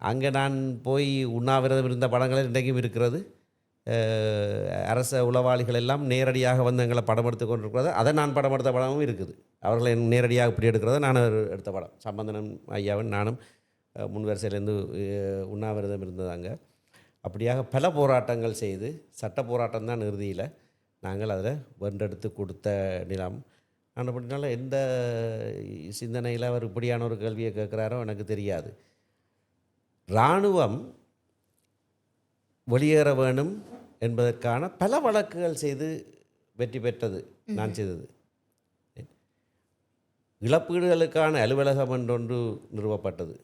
அங்கே நான் போய் உண்ணாவிரதம் இருந்த படங்கள் இன்றைக்கும் இருக்கிறது. அரச உளவாளிகள் எல்லாம் நேரடியாக வந்து எங்களை படம் எடுத்து கொண்டிருக்கிறது. அதை நான் படம் எடுத்த படமும் இருக்குது. அவர்களை நேரடியாக இப்படி எடுக்கிறத நான் எடுத்த படம். சம்பந்தனம் ஐயாவின் நானும் முன் வரிசையிலேருந்து உண்ணாவிரதம் இருந்ததாங்க. அப்படியாக பல போராட்டங்கள் செய்து சட்ட போராட்டம் தான் இறுதியில் நாங்கள் அதில் வென்றெடுத்து கொடுத்த நிலம். நான் அப்படினால எந்த சிந்தனையில் அவர் இப்படியான ஒரு கேள்வியை கேட்குறாரோ எனக்கு தெரியாது. இராணுவம் வெளியேற வேணும் என்பதற்கான பல வழக்குகள் செய்து வெற்றி பெற்றது நான் செய்தது. இழப்பீடுகளுக்கான அலுவலகம் என்றொன்று நிறுவப்பட்டது.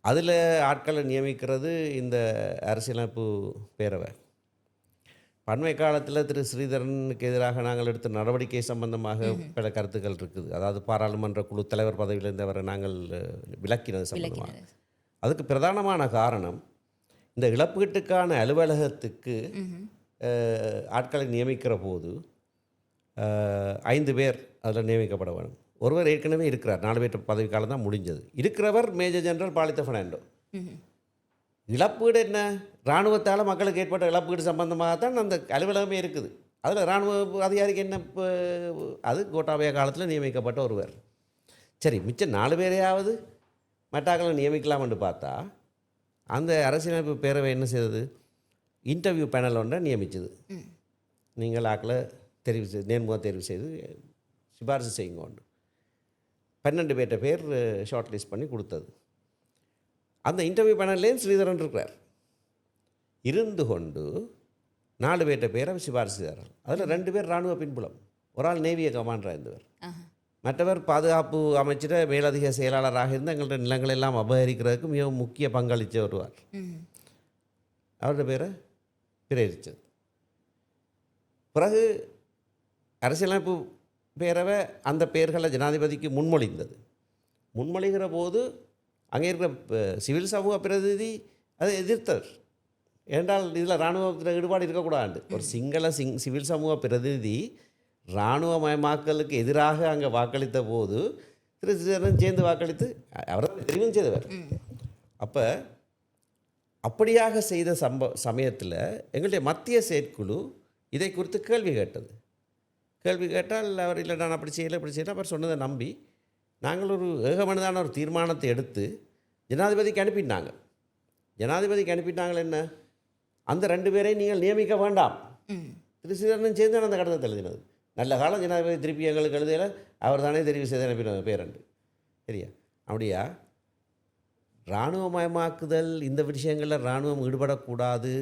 அதில் ஆட்களை நியமிக்கிறது இந்த அரசியலமைப்பு பேரவை. பண்மை காலத்தில் திரு ஸ்ரீதரனுக்கு எதிராக நாங்கள் எடுத்த நடவடிக்கை சம்பந்தமாக பல கருத்துக்கள் இருக்குது. அதாவது பாராளுமன்ற குழு தலைவர் பதவியிலிருந்து அவரை நாங்கள் விலக்கினது சம்பந்தமாக. அதுக்கு பிரதானமான காரணம், இந்த இழப்பீட்டுக்கான அலுவலகத்துக்கு ஆட்களை நியமிக்கிற போது 5 பேர் அதில் நியமிக்கப்பட வேண்டும். ஒருவர் ஏற்கனவே இருக்கிறார், 4 பேர் பதவி காலம் தான் முடிஞ்சது. இருக்கிறவர் மேஜர் ஜெனரல் பாலித்த ஃபெர்னாண்டோ. இழப்பீடு என்ன, இராணுவத்தால் மக்களுக்கு ஏற்பட்ட இழப்பீடு சம்பந்தமாகத்தான் அந்த அலுவலகமே இருக்குது. அதில் இராணுவ அதிகாரிக்கு என்ன, அது கோட்டாபய காலத்தில் நியமிக்கப்பட்ட ஒருவர். சரி, மிச்சம் 4 பேரையாவது மட்டாக்களை நியமிக்கலாம்னு பார்த்தா அந்த அரசியலமைப்பு பேரவை என்ன செய்தது, இன்டர்வியூ பேனல் ஒன்றை நியமிச்சது. நீங்கள் ஆக்களை தெரிவு செய்து நேர்முக தேர்வு செய்து சிபாரிசு செய்யுங்க ஒன்று. 12 பேர் ஷார்ட் லிஸ்ட் பண்ணி கொடுத்தது. அந்த இன்டர்வியூ பேனல்லேயும் ஸ்ரீதரன் இருக்கிறார். இருந்து கொண்டு 4 பேரை சிபாரிசு செய்தார்கள். அதில் 2 பேர் இராணுவ பின்புலம், ஒரு ஆள் நேவிய கமாண்டராக இருந்தவர், மற்றவர் பாதுகாப்பு அமைச்சர மேலதிக செயலாளராக இருந்து எங்களுடைய நிலங்கள் எல்லாம் அபகரிக்கிறதுக்கு மிகவும் முக்கிய பங்களித்து வருவார். அவருடைய பேரை பிரேரித்தது. பிறகு அரசியலமைப்பு பேரவை அந்த பெயர்களை ஜனாதிபதிக்கு முன்மொழிகிற போது அங்கே இருக்கிற சிவில் சமூக பிரதிநிதி அதை எதிர்த்தவர். ஏனென்றால் இதில் இராணுவத்தில் ஈடுபாடு இருக்கக்கூடாது. ஒரு சிவில் சமூக பிரதிநிதி இராணுவமயமாக்கலுக்கு எதிராக அங்கே வாக்களித்த போது திரு ஸ்ரீதரன் சேர்ந்து வாக்களித்து அவரை தெரிவும் செய்தவர். அப்போ அப்படியாக செய்த சமயத்தில் எங்களுடைய மத்திய செயற்குழு இதை குறித்து கேள்வி கேட்டால் அவர் இல்லை நான் அப்படி செய்யலை அவர் சொன்னதை நம்பி நாங்கள் ஒரு ஏகமனதான ஒரு தீர்மானத்தை எடுத்து ஜனாதிபதிக்கு அனுப்பிட்டாங்க. என்ன, அந்த 2 பேரை நீங்கள் நியமிக்க வேண்டாம். திரு ஸ்ரீதரன் சேர்ந்து அந்த கடிதத்தை எழுதினது. நல்ல காலம் ஜனாதிபதி திருப்பி எங்களுக்கு எழுதியில் அவர் தானே தெரிவு செய்து அனுப்பின பேரண்டு. சரியா? அப்படியா, இராணுவமயமாக்குதல் இந்த விஷயங்களில் இராணுவம் ஈடுபடக்கூடாது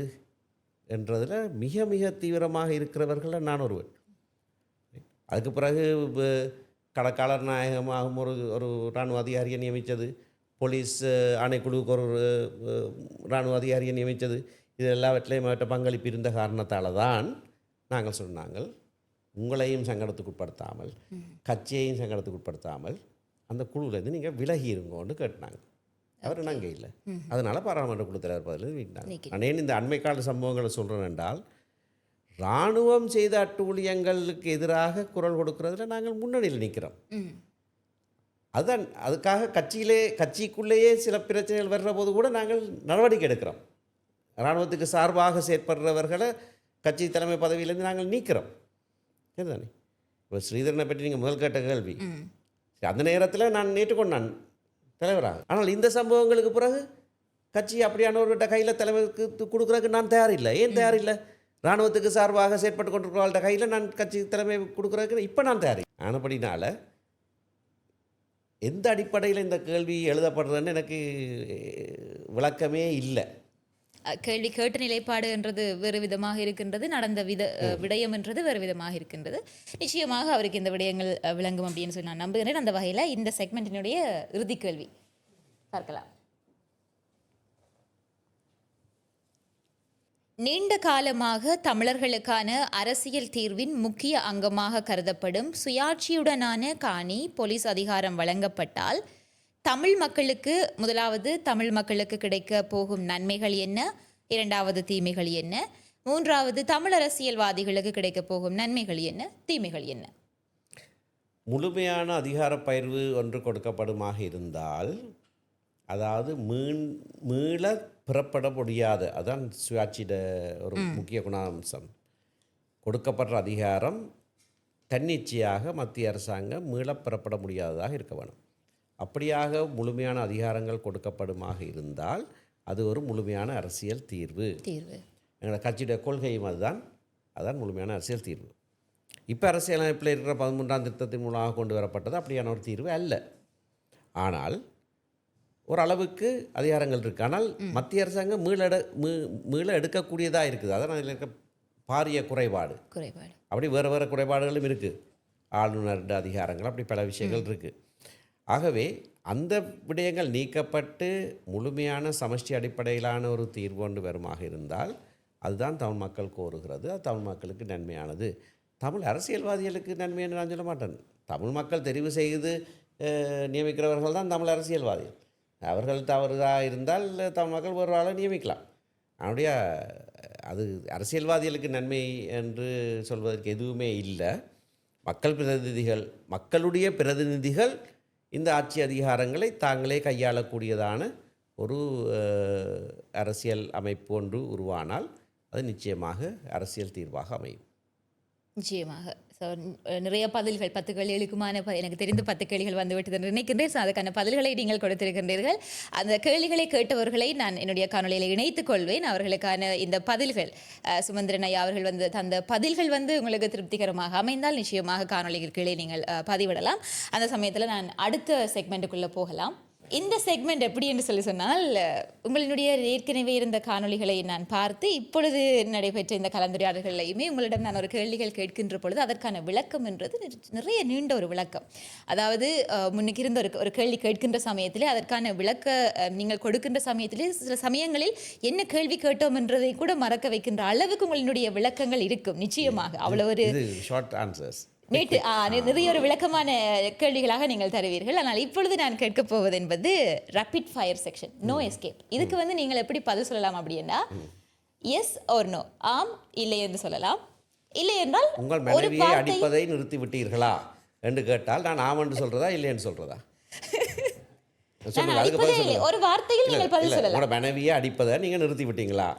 என்றதில் மிக மிக தீவிரமாக இருக்கிறவர்களில் நான் ஒருவன். அதுக்கு பிறகு கடற்காலர் நாயகமாகவும் ஒரு இராணுவ அதிகாரியை நியமித்தது, போலீஸ் ஆணைக்குழுவுக்கு ஒரு இராணுவ அதிகாரியை நியமித்தது, இது எல்லாவற்றிலையும் அவற்றை பங்களிப்பு இருந்த காரணத்தால் தான் நாங்கள் சொன்னாங்கள் உங்களையும் சங்கடத்துக்கு உட்படுத்தாமல் கட்சியையும் சங்கடத்துக்கு உட்படுத்தாமல் அந்த குழுவிலேருந்து நீங்கள் விலகி இருங்கோன்னு கேட்டாங்க. அவர் நாங்கள் இல்லை. அதனால் பாராளுமன்ற குழு தலைவர் பதில் வீட்டாங்க. நான் ஏன் இந்த அண்மை கால சம்பவங்களை சொல்கிறேன் என்றால், இராணுவம் செய்த அட்டூழியங்களுக்கு எதிராக குரல் கொடுக்கறதுல நாங்கள் முன்னணியில் நிற்கிறோம். அதுதான் அதுக்காக கட்சிக்குள்ளேயே சில பிரச்சனைகள் வர்ற போது கூட நாங்கள் நடவடிக்கை எடுக்கிறோம். இராணுவத்துக்கு சார்பாக செயற்படுறவர்களை கட்சி தலைமை பதவியிலேருந்து நாங்கள் நீக்கிறோம். சரிதானே? இப்போ ஸ்ரீதரனை பற்றி நீங்கள் முதல் கேட்ட கேள்வி, அந்த நேரத்தில் நான் ஏற்றுக்கொண்டான் தலைவராக. ஆனால் இந்த சம்பவங்களுக்கு பிறகு கட்சி அப்படியானவர்கிட்ட கையில் தலைவருக்கு கொடுக்குறதுக்கு நான் தயாரில்லை. ஏன் தயாரில்லை? இராணுவத்துக்கு சார்பாக செயற்பட்டு கொண்டிருக்கிறவர்கள்ட்ட கையில் நான் கட்சி தலைமை கொடுக்குறதுக்கு இப்போ நான் தயாரி. ஆனபடினால எந்த அடிப்படையில் இந்த கேள்வி எழுதப்படுறதுன்னு எனக்கு விளக்கமே இல்லை. கேள்வி கேட்ட நிலைப்பாடு என்றது வேறு விதமாக இருக்கின்றது, நடந்த விடயம் என்றது வேறு விதமாக இருக்கின்றது. நிச்சயமாக அவருக்கு இந்த விடயங்கள் விளங்கும் அப்படின்னு சொல்லி நான் நம்புகிறேன். அந்த வகையில் இந்த செக்மெண்ட்டினுடைய இறுதி கேள்வி பார்க்கலாம். நீண்ட காலமாக தமிழர்களுக்கான அரசியல் தீர்வின் முக்கிய அங்கமாக கருதப்படும் சுயாட்சியுடனான காணி போலீஸ் அதிகாரம் வழங்கப்பட்டால் தமிழ் மக்களுக்கு முதலாவது தமிழ் மக்களுக்கு கிடைக்க போகும் நன்மைகள் என்ன, இரண்டாவது தீமைகள் என்ன, மூன்றாவது தமிழ் அரசியல்வாதிகளுக்கு கிடைக்க போகும் நன்மைகள் என்ன, தீமைகள் என்ன? முழுமையான அதிகார பகிர்வு ஒன்று கொடுக்கப்படுமாக இருந்தால், அதாவது மீள பெறப்பட முடியாத, அதான் சுயாட்சியிட ஒரு முக்கிய குணாம்சம். கொடுக்கப்படுற அதிகாரம் தன்னிச்சையாக மத்திய அரசாங்கம் மீள பெறப்பட முடியாததாக இருக்க வேணும். அப்படியாக முழுமையான அதிகாரங்கள் கொடுக்கப்படுமாக இருந்தால் அது ஒரு முழுமையான அரசியல் தீர்வு. எங்களோட கட்சியுடைய கொள்கையும் அதுதான் முழுமையான அரசியல் தீர்வு. இப்போ அரசியலமைப்பில் இருக்கிற 13ஆம் திருத்தத்தின் மூலமாக கொண்டு வரப்பட்டது அப்படியான ஒரு தீர்வு அல்ல. ஆனால் ஓரளவுக்கு அதிகாரங்கள் இருக்குது. ஆனால் மத்திய அரசாங்கம் மீள எடுக்கக்கூடியதாக இருக்குது. அதான் அதில் இருக்க பாரிய குறைபாடு. அப்படி வேறு குறைபாடுகளும் இருக்குது. ஆளுநர் அதிகாரங்கள் அப்படி பல விஷயங்கள் இருக்குது. ஆகவே அந்த விடயங்கள் நீக்கப்பட்டு முழுமையான சமஷ்டி அடிப்படையிலான ஒரு தீர்வு ஒன்று வருமாக இருந்தால் அதுதான் தமிழ் மக்கள் கோருகிறது. அது தமிழ் மக்களுக்கு நன்மையானது. தமிழ் அரசியல்வாதிகளுக்கு நன்மைன்னு நான் சொல்ல மாட்டேன். தமிழ் மக்கள் தெரிவு செய்து நியமிக்கிறவர்கள் தான் தமிழ் அரசியல்வாதிகள். அவர்கள் தவறுதாக இருந்தால் தமிழ் மக்கள் ஒரு ஆளை நியமிக்கலாம். அவனுடைய அது அரசியல்வாதிகளுக்கு நன்மை என்று சொல்வதற்கு எதுவுமே இல்லை. மக்களுடைய பிரதிநிதிகள் இந்த ஆட்சி அதிகாரங்களை தாங்களே கையாளக்கூடியதான ஒரு அரசியல் அமைப்பு ஒன்று உருவானால் அது நிச்சயமாக அரசியல் தீர்வாக அமையும். நிச்சயமாக. ஸோ நிறைய பதில்கள் 10 கேள்விகளுக்குமான எனக்கு தெரிந்த 10 கேள்விகள் வந்துவிட்டது நினைக்கின்றேன். ஸோ அதுக்கான பதில்களை நீங்கள் கொடுத்திருக்கின்றீர்கள். அந்த கேள்விகளை கேட்டவர்களை நான் என்னுடைய காணொலியில் இணைத்துக் கொள்வேன். அவர்களுக்கான இந்த பதில்கள் சுமந்திரன் ஐயா அவர்கள் தந்த பதில்கள் உங்களுக்கு திருப்திகரமாக அமைந்தால் நிச்சயமாக காணொலிகள் கீழே நீங்கள் பதிவிடலாம். அந்த சமயத்தில் நான் அடுத்த செக்மெண்ட்டுக்குள்ளே போகலாம். இந்த செக்மெண்ட் எப்படி என்று சொன்னால், உங்களுடைய ஏற்கனவே இருந்த காணொலிகளை நான் பார்த்து இப்பொழுது நடைபெற்ற இந்த கலந்துரையாடல்களையுமே உங்களிடம் நான் ஒரு கேள்விகள் கேட்கின்ற பொழுது அதற்கான விளக்கம் என்றது நிறைய நீண்ட ஒரு விளக்கம். அதாவது முன்னுக்கு இருந்த ஒரு கேள்வி கேட்கின்ற சமயத்திலே அதற்கான விளக்க நீங்கள் கொடுக்கின்ற சமயத்திலே சில சமயங்களில் என்ன கேள்வி கேட்டோம் என்றதை கூட மறக்க வைக்கின்ற அளவுக்கு உங்களுடைய விளக்கங்கள் இருக்கும். நிச்சயமாக அவ்வளோ ஒரு ஷார்ட் ஆன்சர்ஸ் நேற்று நிறைய ஒரு விளக்கமான கேள்விகளாக நீங்கள் தருவீர்கள். ஆனால் இப்பொழுது நான் கேட்கப் போவது என்பது rapid fire section, no escape. இதுக்கு நீங்கள் எப்படி பதில் சொல்லலாம் அப்படின்னா, எஸ் ஆர் நோ, ஆம் இல்லை என்று சொல்லலாம். இல்லை என்றால் உங்கள் மனைவியை அடிப்பதை நிறுத்தி விட்டீர்களா என்று கேட்டால் நான் ஆம் என்று சொல்றதா இல்லை என்று சொல்றதா? ஒரு வார்த்தையில் நீங்கள் பதில் சொல்லலாம். உங்களோட மனைவியை அடிப்பதை நீங்க நிறுத்தி விட்டீங்களா?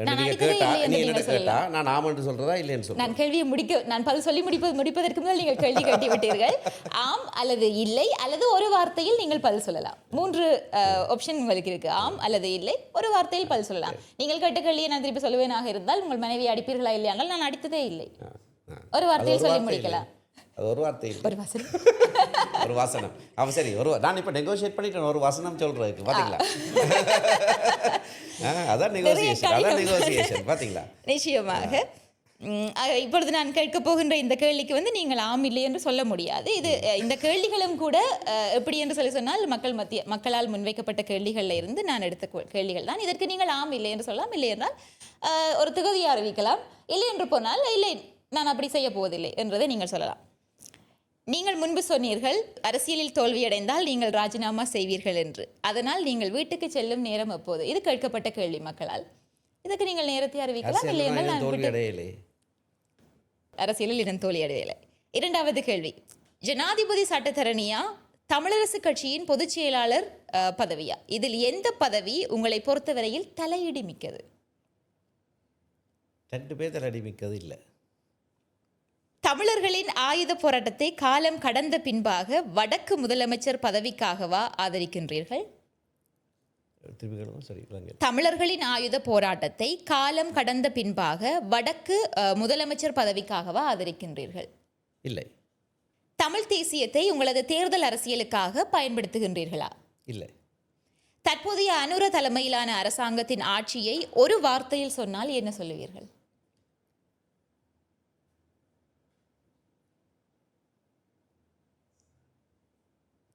நான் ஆம் சொல்றதா இல்லைன்னு சொல்றேன். நான் கேள்வியை நான் பதில் சொல்லி முடிப்பதற்கு முதல் நீங்கள் கேள்வி கேட்டி விட்டீர்கள். ஆம் அல்லது இல்லை அல்லது ஒரு வார்த்தையில் நீங்கள் பதில் சொல்லலாம். 3 ஆப்ஷன் உங்களுக்கு இருக்கு. ஆம் அல்லது இல்லை, ஒரு வார்த்தையில் பதில் சொல்லலாம். நீங்கள் கேட்ட கேள்வியை நான் திருப்பி சொல்லுவேனாக இருந்தால் உங்கள் மனைவி அடிப்பீர்களா இல்லையானால் நான் அடித்ததே இல்லை, ஒரு வார்த்தையில் சொல்லி முடிக்கலாம். ஒரு வார்த்தை ஒரு வாசனம். அவ சரி, நான் இப்போ நெகோசியேட் பண்ணிட்டேன். ஒரு வசனம் சொல்றதுக்கு பாத்தீங்களா? அதான் நெகோசியேஷன் பாத்தீங்களா? நிச்சயமாக. இப்பொழுது நான் கேட்க போகின்ற இந்த கேள்விக்கு நீங்கள் ஆம் இல்லை என்று சொல்ல முடியாது. இந்த கேள்விகளும் கூட எப்படி என்று சொன்னால் மக்களால் முன்வைக்கப்பட்ட கேள்விகளில் இருந்து நான் எடுத்த கேள்விகள் தான். இதற்கு நீங்கள் ஆம் இல்லை என்று சொல்லலாம். இல்லை என்றால் ஒரு தொகுதியை அறிவிக்கலாம். இல்லை என்று போனால் இல்லை நான் அப்படி செய்ய போவதில்லை என்றதை நீங்கள் சொல்லலாம். நீங்கள் முன்பு சொன்னீர்கள் அரசியலில் தோல்வியடைந்தால் நீங்கள் ராஜினாமா செய்வீர்கள் என்று. அதனால் நீங்கள் வீட்டுக்கு செல்லும் நேரம் எப்போது? இது கேட்கப்பட்ட கேள்வி மக்களால். இதுக்கு நீங்கள் நேரத்தை அறிவிக்கலாம். இல்லை என்றால் அரசியலில் இன்னும் தோல்வியடையவில்லை. இரண்டாவது கேள்வி, ஜனாதிபதி சட்டத்தரணியா தமிழரசு கட்சியின் பொதுச் செயலாளர் பதவியா? இதில் எந்த பதவி உங்களை பொறுத்தவரையில் தலையிடி மிக்கது? 2 பேர் தலையிடி மிக்கது இல்லை. தமிழர்களின் ஆயுத போராட்டத்தை காலம் கடந்த பின்பாக வடக்கு முதலமைச்சர் பதவிக்காகவா ஆதரிக்கின்றீர்கள்? தமிழர்களின் ஆயுத போராட்டத்தை காலம் கடந்த பின்பாக வடக்கு முதலமைச்சர் பதவிக்காகவா ஆதரிக்கின்றீர்கள்? இல்லை. தமிழ் தேசியத்தை உங்களது தேர்தல் அரசியலுக்காக பயன்படுத்துகின்றீர்களா? இல்லை. தற்போதைய அனுர தலைமையிலான அரசாங்கத்தின் ஆட்சியை ஒரு வார்த்தையில் சொன்னால் என்ன சொல்லுவீர்கள்?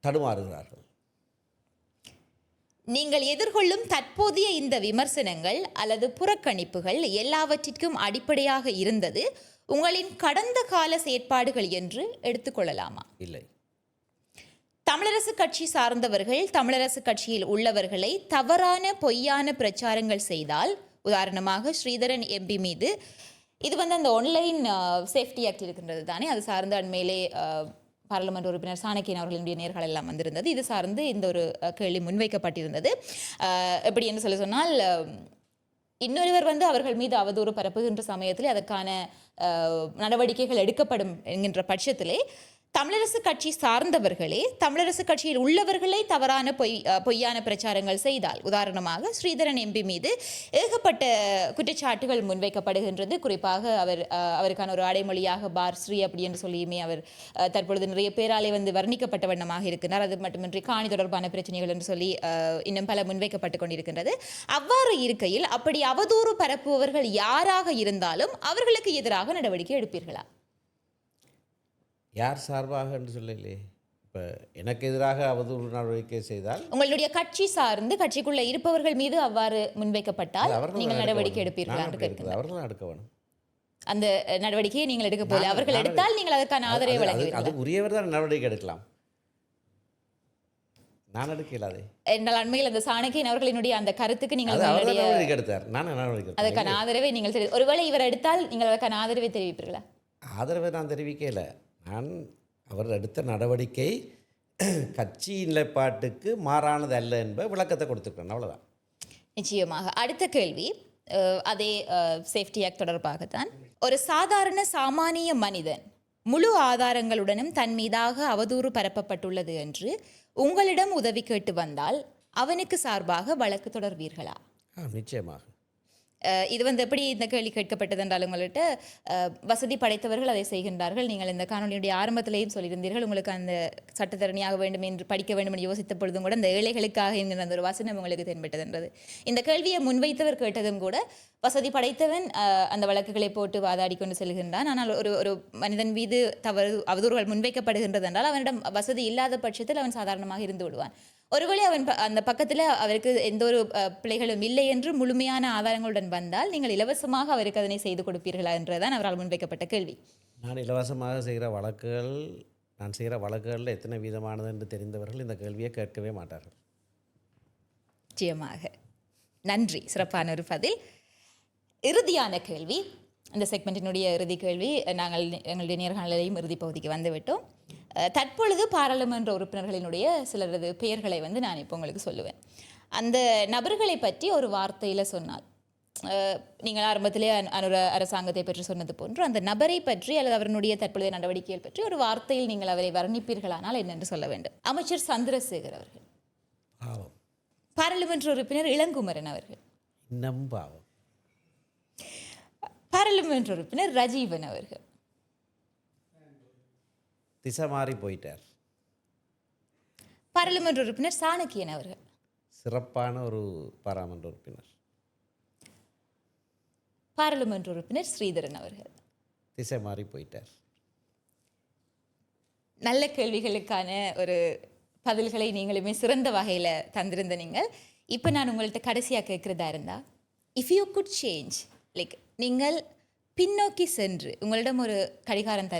தடுமாறுகிறார்கள். நீங்கள் எதிர்கொள்ளும் தற்போதைய இந்த விமர்சனங்கள் அல்லது புறக்கணிப்புகள் எல்லாவற்றிற்கும் அடிப்படையாக இருந்தது உங்களின் கடந்த கால செயற்பாடுகள் என்று எடுத்துக்கொள்ளலாமா? இல்லை. தமிழரசு கட்சி சார்ந்தவர்கள் தமிழரசு கட்சியில் உள்ளவர்களை தவறான பொய்யான பிரச்சாரங்கள் செய்தால், உதாரணமாக ஸ்ரீதரன் எம்பி மீது இது அந்த ஆன்லைன் சேஃப்டி ஆக்ட் இருக்கின்றது தானே, அது சார்ந்து அண்மையிலே பாராளுமன்ற உறுப்பினர் சாணக்கியன் அவர்களுடைய நேர்கள் எல்லாம் வந்திருந்தது. இது சார்ந்து இந்த ஒரு கேள்வி முன்வைக்கப்பட்டிருந்தது. எப்படி என்று சொன்னால், இன்னொருவர் அவர்கள் மீது அவதூறு பரப்புகின்ற சமயத்தில் அதற்கான நடவடிக்கைகள் எடுக்கப்படும் என்கின்ற பட்சத்திலே தமிழரசு கட்சி சார்ந்தவர்களே தமிழரசு கட்சியில் உள்ளவர்களை தவறான பொய்யான பிரச்சாரங்கள் செய்தால், உதாரணமாக ஸ்ரீதரன் எம்பி மீது ஏகப்பட்ட குற்றச்சாட்டுகள் முன்வைக்கப்படுகின்றது. குறிப்பாக அவருக்கான ஒரு அடைமொழியாக பார் ஸ்ரீ அப்படி என்று சொல்லியுமே அவர் தற்பொழுது நிறைய பேராலே வர்ணிக்கப்பட்ட வண்ணமாக இருக்கிறார். அது மட்டுமின்றி காணி தொடர்பான பிரச்சனைகள் என்று சொல்லி இன்னும் பல முன்வைக்கப்பட்டு கொண்டிருக்கின்றது. அவ்வாறு இருக்கையில் அப்படி அவதூறு பரப்புபவர்கள் யாராக இருந்தாலும் அவர்களுக்கு எதிராக நடவடிக்கை எடுப்பீர்களா? யார் சார்பாக என்று சொல்லலே. இப்போ எனக்கு எதிராக அவதூறு நடவடிக்கை செய்தால் உங்களுடைய கட்சி சார்ந்து கட்சிக்குள்ள இருப்பவர்கள் மீது அவ்வாறு முன்வைக்கப்பட்டால் நீங்கள் நடவடிக்கை எடுப்பீர்களா என்று கேட்கிறேன். அவர்கள் எடுக்க வேணும். அந்த நடவடிக்கையை நீங்கள் எடுக்க போல அவர்கள் எடுத்தால் நீங்கள் அதற்கான ஆதரவை வழங்குவீர்கள். அது உரியவர் தான் நடவடிக்கை எடுக்கலாம். நான் எடுக்கலாதே. என்னால் அண்மையில் அந்த சாணக்கியன் அவர்களினுடைய அந்த கருத்துக்கு நீங்கள் நடவடிக்கை எடுத்தார். நான் நடவடிக்கை அதற்கான ஆதரவை நீங்கள் ஒருவேளை இவர் எடுத்தால் நீங்கள் அதற்கான ஆதரவை தெரிவிப்பீர்களா? ஆதரவை நான் தெரிவிக்கல. நான் அவர் எடுத்த நடவடிக்கை கட்சி நிலைப்பாட்டுக்கு மாறானது அல்ல என்ப விளக்கத்தை கொடுத்துருக்கேன். அவ்வளோதான். நிச்சயமாக. அடுத்த கேள்வி அதே சேஃப்டி ஆக்ட் தொடர்பாகத்தான். ஒரு சாதாரண சாமானிய மனிதன் முழு ஆதாரங்களுடனும் தன் மீதாக அவதூறு பரப்பப்பட்டுள்ளது என்று உங்களிடம் உதவி கேட்டு வந்தால் அவனுக்கு சார்பாக வழக்கு தொடர்வீர்களா? நிச்சயமாக. இது எப்படி இந்த கேள்வி கேட்கப்பட்டது என்றால், உங்கள்கிட்ட வசதி படைத்தவர்கள் அதை செய்கின்றார்கள். நீங்கள் இந்த காணொலியுடைய ஆரம்பத்திலேயும் சொல்லியிருந்தீர்கள் உங்களுக்கு அந்த சட்டத்தரணியாக வேண்டும் என்று படிக்க வேண்டும் என்று யோசித்த பொழுதும் கூட அந்த ஏழைகளுக்காக என்கிற அந்த ஒரு வசனம் உங்களுக்கு தென்பட்டதுன்றது. இந்த கேள்வியை முன்வைத்தவர் கேட்டதும் கூட வசதி படைத்தவன் அந்த வழக்குகளை போட்டு வாதாடி கொண்டு செல்கின்றான். ஆனால் ஒரு மனிதன் மீது அவதூறுகள் முன்வைக்கப்படுகின்றது என்றால் அவனிடம் வசதி இல்லாத பட்சத்தில் அவன் சாதாரணமாக இருந்து விடுவான். ஒருவேளை அவன் அந்த பக்கத்தில் அவருக்கு எந்த ஒரு பிள்ளைகளும் இல்லை என்று முழுமையான ஆதாரங்களுடன் வந்தால் நீங்கள் இலவசமாக அவருக்கு அதனை செய்து கொடுப்பீர்களா என்றுதான் அவரால் முன்வைக்கப்பட்ட கேள்வி. நான் இலவசமாக செய்கிற வழக்குகள், நான் செய்கிற வழக்குகளில் எத்தனை வீதமானது என்று தெரிந்தவர்கள் இந்த கேள்வியை கேட்கவே மாட்டார்கள். நிச்சயமாக. நன்றி. சிறப்பான ஒரு பதில். இறுதியான கேள்வி, இந்த செக்மெண்ட்டினுடைய இறுதி கேள்வி. நாங்கள் எங்களுடைய நேர்காணலையும் இறுதி பகுதிக்கு வந்துவிட்டோம். தற்பொழுது பாராளுமன்ற உறுப்பினர்களினுடைய சிலரது பெயர்களை நான் இப்போ உங்களுக்கு சொல்லுவேன். அந்த நபர்களை பற்றி ஒரு வார்த்தையில் சொன்னால், நீங்கள் ஆரம்பத்திலே அரசாங்கத்தை பற்றி சொன்னது போன்று அந்த நபரை பற்றி அல்லது அவருடைய தற்பொழுதைய நடவடிக்கைகள் பற்றி ஒரு வார்த்தையில் நீங்கள் அவரை வர்ணிப்பீர்களானால் என்னென்று சொல்ல வேண்டும்? அமைச்சர் சந்திரசேகர் அவர்கள். பாராளுமன்ற உறுப்பினர் இளங்குமரன் அவர்கள். பாராளுமன்ற உறுப்பினர் ரஜீவன் அவர்கள். திசை மாறி போயிட்டார். பாராளுமன்ற உறுப்பினர் சாணக்கியன் அவர்கள். சிறப்பான ஒரு பாராளுமன்ற உறுப்பினர். பாராளுமன்ற உறுப்பினர் ஸ்ரீதரன் அவர்கள். திசை மாறி போயிட்டார். நல்ல கேள்விகளுக்கான ஒரு பதில்களை நீங்களுமே சிறந்த வகையில் தந்திருந்த நீங்கள். இப்போ நான் உங்கள்கிட்ட கடைசியாக கேட்குறதா இருந்தால், if you good change, like நீங்கள் பின்னோக்கி சென்று உங்களிடம் ஒரு கடிகாரம்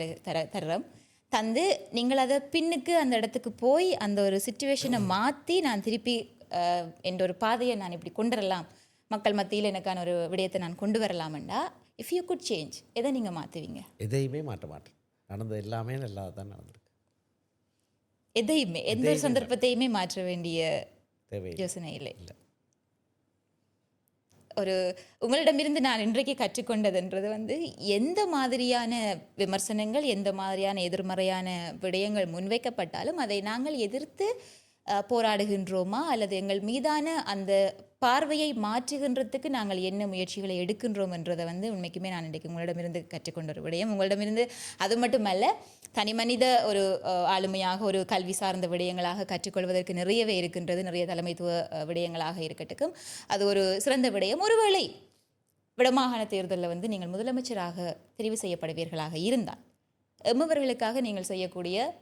தர்றோம் தந்து நீங்கள் அதை பின்னுக்கு அந்த இடத்துக்கு போய் அந்த ஒரு சிச்சுவேஷனை மாற்றி நான் திருப்பி என்ற ஒரு பாதையை நான் இப்படி கொண்டு வரலாம், மக்கள் மத்தியில் எனக்கான ஒரு விடயத்தை நான் கொண்டு வரலாம்டா, இஃப் யூ குட் சேஞ்ச் எதை நீங்கள் மாற்றுவீங்க? எதையுமே மாற்ற மாட்டேன். நடந்தது எல்லாமே நல்லா தான் நடந்திருக்கு. எதையுமே எந்த ஒரு சந்தர்ப்பத்தையுமே மாற்ற வேண்டிய தேவை யோசனை இல்லை. ஒரு உங்களிடமிருந்து நான் இன்றைக்கு கற்றுக்கொண்டதுன்றது வந்து எந்த மாதிரியான விமர்சனங்கள், எந்த மாதிரியான எதிர்மறையான விடயங்கள் முன்வைக்கப்பட்டாலும் அதை நாங்கள் எதிர்த்து போராடுகின்றோமா அல்லது எங்கள் மீதான அந்த பார்வையை மாற்றுகின்றதுக்கு நாங்கள் என்ன முயற்சிகளை எடுக்கின்றோம் என்றதை வந்து உண்மைக்குமே நான் இன்றைக்கு உங்களிடமிருந்து கற்றுக்கொண்ட ஒரு விடயம். உங்களிடமிருந்து அது மட்டுமல்ல, தனி மனித ஒரு ஆளுமையாக ஒரு கல்வி சார்ந்த விடயங்களாக கற்றுக்கொள்வதற்கு நிறையவே இருக்கின்றது. நிறைய தலைமைத்துவ விடயங்களாக இருக்கட்டும், அது ஒரு சிறந்த விடயம். ஒருவேளை வடமாகாண தேர்தலில் வந்து நீங்கள் முதலமைச்சராக தெரிவு செய்யப்படுவீர்களாக இருந்தால் எம்மவர்களுக்காக நீங்கள் செய்யக்கூடிய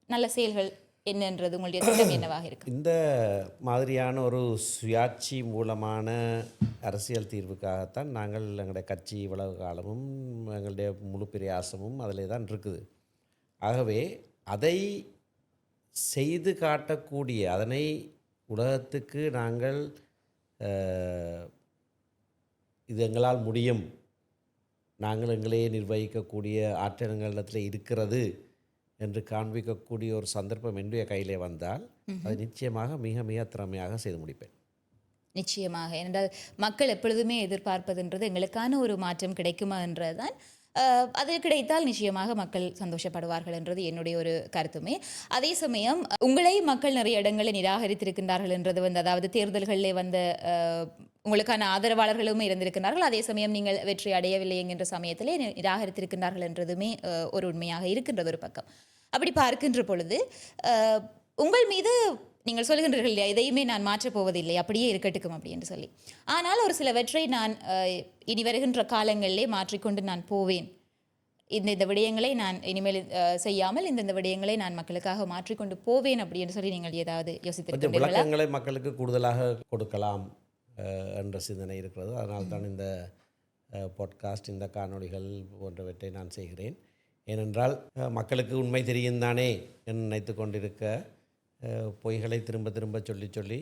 நல்ல செயல்கள் என்னன்றது உங்களுடைய திட்டம் என்னவாக இருக்கு? இந்த மாதிரியான ஒரு சுயாட்சி மூலமான அரசியல் தீர்வுக்காகத்தான் நாங்கள் எங்களுடைய கட்சி இவ்வளவு காலமும் எங்களுடைய முழு பிரயாசமும் அதிலே தான் இருக்குது. ஆகவே அதை செய்து காட்டக்கூடிய, அதனை உலகத்துக்கு நாங்கள் இது எங்களால் முடியும், நாங்கள் எங்களையே நிர்வகிக்கக்கூடிய ஆற்றல் எங்களிடத்தில் இருக்கிறது என்று காண்பிக்கக்கூடிய ஒரு சந்தர்ப்பம் என்னுடைய கையிலே வந்தால் அது நிச்சயமாக மிக மிக திறமையாக செய்து முடிப்பேன். நிச்சயமாக. ஏனென்றால் மக்கள் எப்பொழுதுமே எதிர்பார்ப்பதுன்றது எங்களுக்கான ஒரு மாற்றம் கிடைக்குமா என்றதுதான். அது கிடைத்தால் நிச்சயமாக மக்கள் சந்தோஷப்படுவார்கள் என்றது என்னுடைய ஒரு கருத்துமே. அதே சமயம் உங்களை மக்கள் நிறைய இடங்களில் நிராகரித்திருக்கின்றார்கள் என்றது வந்து, அதாவது தேர்தல்களிலே வந்த உங்களுக்கான ஆதரவாளர்களும் இருந்திருக்கிறார்கள், அதே சமயம் நீங்கள் வெற்றி அடையவில்லை என்கின்ற சமயத்திலே நிராகரித்திருக்கின்றார்கள் என்றதுமே ஒரு உண்மையாக இருக்கின்றது ஒரு பக்கம். அப்படி பார்க்கின்ற பொழுது உங்கள் மீது நீங்கள் சொல்கின்றீர்கள் இல்லையா, இதையுமே நான் மாற்றப் போவதில்லை, அப்படியே இருக்கட்டுக்கும் அப்படின்னு சொல்லி. ஆனால் ஒரு சிலவற்றை நான் இனி வருகின்ற காலங்களிலே மாற்றிக்கொண்டு நான் போவேன், இந்த விடயங்களை நான் இனிமேல் செய்யாமல் இந்த விடயங்களை நான் மக்களுக்காக மாற்றிக்கொண்டு போவேன் அப்படின்னு சொல்லி நீங்கள் ஏதாவது யோசித்திருக்கிறீர்களா? விளக்கங்களை மக்களுக்கு கூடுதலாக கொடுக்கலாம் என்ற சிந்தனை இருக்கிறது. அதனால் தான் இந்த பாட்காஸ்ட், இந்த காணொளிகள் போன்றவற்றை நான் செய்கிறேன். ஏனென்றால் மக்களுக்கு உண்மை தெரியும் தானே என்று நினைத்து கொண்டிருக்க பொய்களை திரும்ப திரும்ப சொல்லி சொல்லி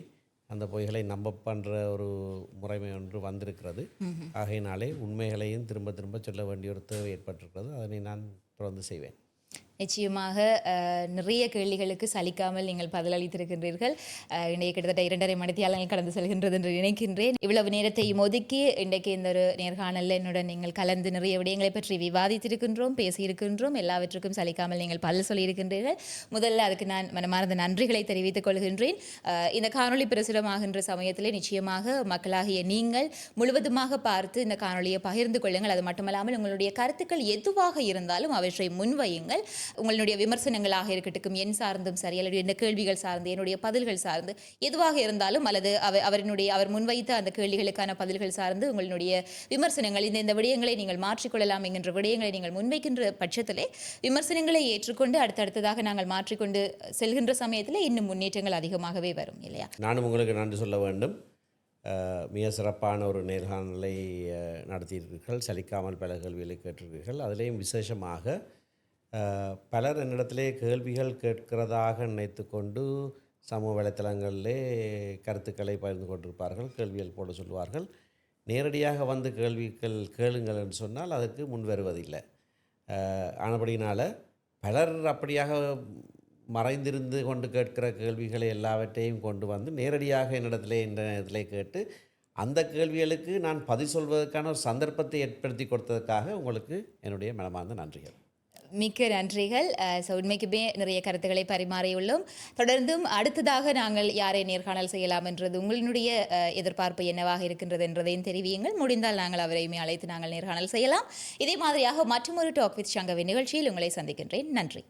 அந்த பொய்களை நம்ப பண்ணுற ஒரு முறைமை ஒன்று வந்திருக்கிறது. ஆகையினாலே உண்மைகளையும் திரும்ப திரும்ப சொல்ல வேண்டிய ஒரு தேவை ஏற்பட்டிருக்கிறது. அதனை நான் தொடர்ந்து செய்வேன். நிச்சயமாக நிறைய கேள்விகளுக்கு சலிக்காமல் நீங்கள் பதிலளித்திருக்கின்றீர்கள். இன்றைக்கு கிட்டத்தட்ட 2.5 மணித்தியாலங்கள் கடந்து செல்கின்றது என்று நினைக்கின்றேன். இவ்வளவு நேரத்தையும் ஒதுக்கி இன்றைக்கு இந்த ஒரு நேர்காணலில் என்னுடன் நீங்கள் கலந்து நிறைய விடயங்களை பற்றி விவாதித்திருக்கின்றோம், பேசியிருக்கின்றோம். எல்லாவற்றுக்கும் சலிக்காமல் நீங்கள் பதில் சொல்லியிருக்கின்றீர்கள். முதல்ல அதுக்கு நான் மனமார்ந்த நன்றிகளை தெரிவித்துக் கொள்கின்றேன். இந்த காணொளி பிரசுரமாகின்ற சமயத்திலே நிச்சயமாக மக்களாகிய நீங்கள் முழுவதுமாக பார்த்து இந்த காணொளியை பகிர்ந்து கொள்ளுங்கள். அது மட்டுமல்லாமல் உங்களுடைய கருத்துக்கள் எதுவாக இருந்தாலும் அவற்றை முன்வையுங்கள். உங்களுடைய விமர்சனங்களாக இருக்கட்டும், என் சார்ந்தும் சரி, அல்லது என்ன கேள்விகள் சார்ந்து, என்னுடைய பதில்கள் சார்ந்து எதுவாக இருந்தாலும், அல்லது அவர் முன்வைத்த அந்த கேள்விகளுக்கான பதில்கள் சார்ந்து உங்களுடைய விமர்சனங்கள், இந்த விடயங்களை நீங்கள் மாற்றிக்கொள்ளலாம் என்கின்ற விடயங்களை நீங்கள் முன்வைக்கின்ற பட்சத்திலே விமர்சனங்களை ஏற்றுக்கொண்டு அடுத்தடுத்ததாக நாங்கள் மாற்றிக்கொண்டு செல்கின்ற சமயத்தில் இன்னும் முன்னேற்றங்கள் அதிகமாகவே வரும் இல்லையா? நானும் உங்களுக்கு நன்றி சொல்ல வேண்டும். மிக சிறப்பான ஒரு நேர்காணலை நடத்தியிருக்கிறீர்கள். சலிக்காமல் பல கேள்விகளை கேட்டிருக்கிறீர்கள். அதிலேயும் விசேஷமாக பலர் என்னிடத்திலே கேள்விகள் கேட்கிறதாக நினைத்து கொண்டு சமூக வலைத்தளங்களிலே கருத்துக்களை பகிர்ந்து கொண்டிருப்பார்கள், கேள்விகள் போட சொல்லுவார்கள். நேரடியாக வந்து கேள்விகள் கேளுங்கள் என்று சொன்னால் அதற்கு முன் வருவதில்லை. ஆனபடியினால் பலர் அப்படியாக மறைந்திருந்து கொண்டு கேட்கிற கேள்விகளை எல்லாவற்றையும் கொண்டு வந்து நேரடியாக என்னிடத்திலே இந்த நேரத்திலே கேட்டு அந்த கேள்விகளுக்கு நான் பதில் சொல்வதற்கான ஒரு சந்தர்ப்பத்தை ஏற்படுத்தி கொடுத்ததற்காக உங்களுக்கு என்னுடைய மனமார்ந்த நன்றிகள். மிக்க நன்றிகள். உண்மைக்குமே நிறைய கருத்துக்களை பரிமாறியுள்ளோம். தொடர்ந்தும் அடுத்ததாக நாங்கள் யாரை நேர்காணல் செய்யலாம் என்றது உங்களுடைய எதிர்பார்ப்பு என்னவாக இருக்கின்றது என்றதையும் தெரிவியுங்கள். முடிந்தால் நாங்கள் அவரையுமே அழைத்து நாங்கள் நேர்காணல் செய்யலாம். இதே மாதிரியாக மற்றொரு டாக் வித் சங்கவி நிகழ்ச்சியில் உங்களை சந்திக்கின்றேன். நன்றி.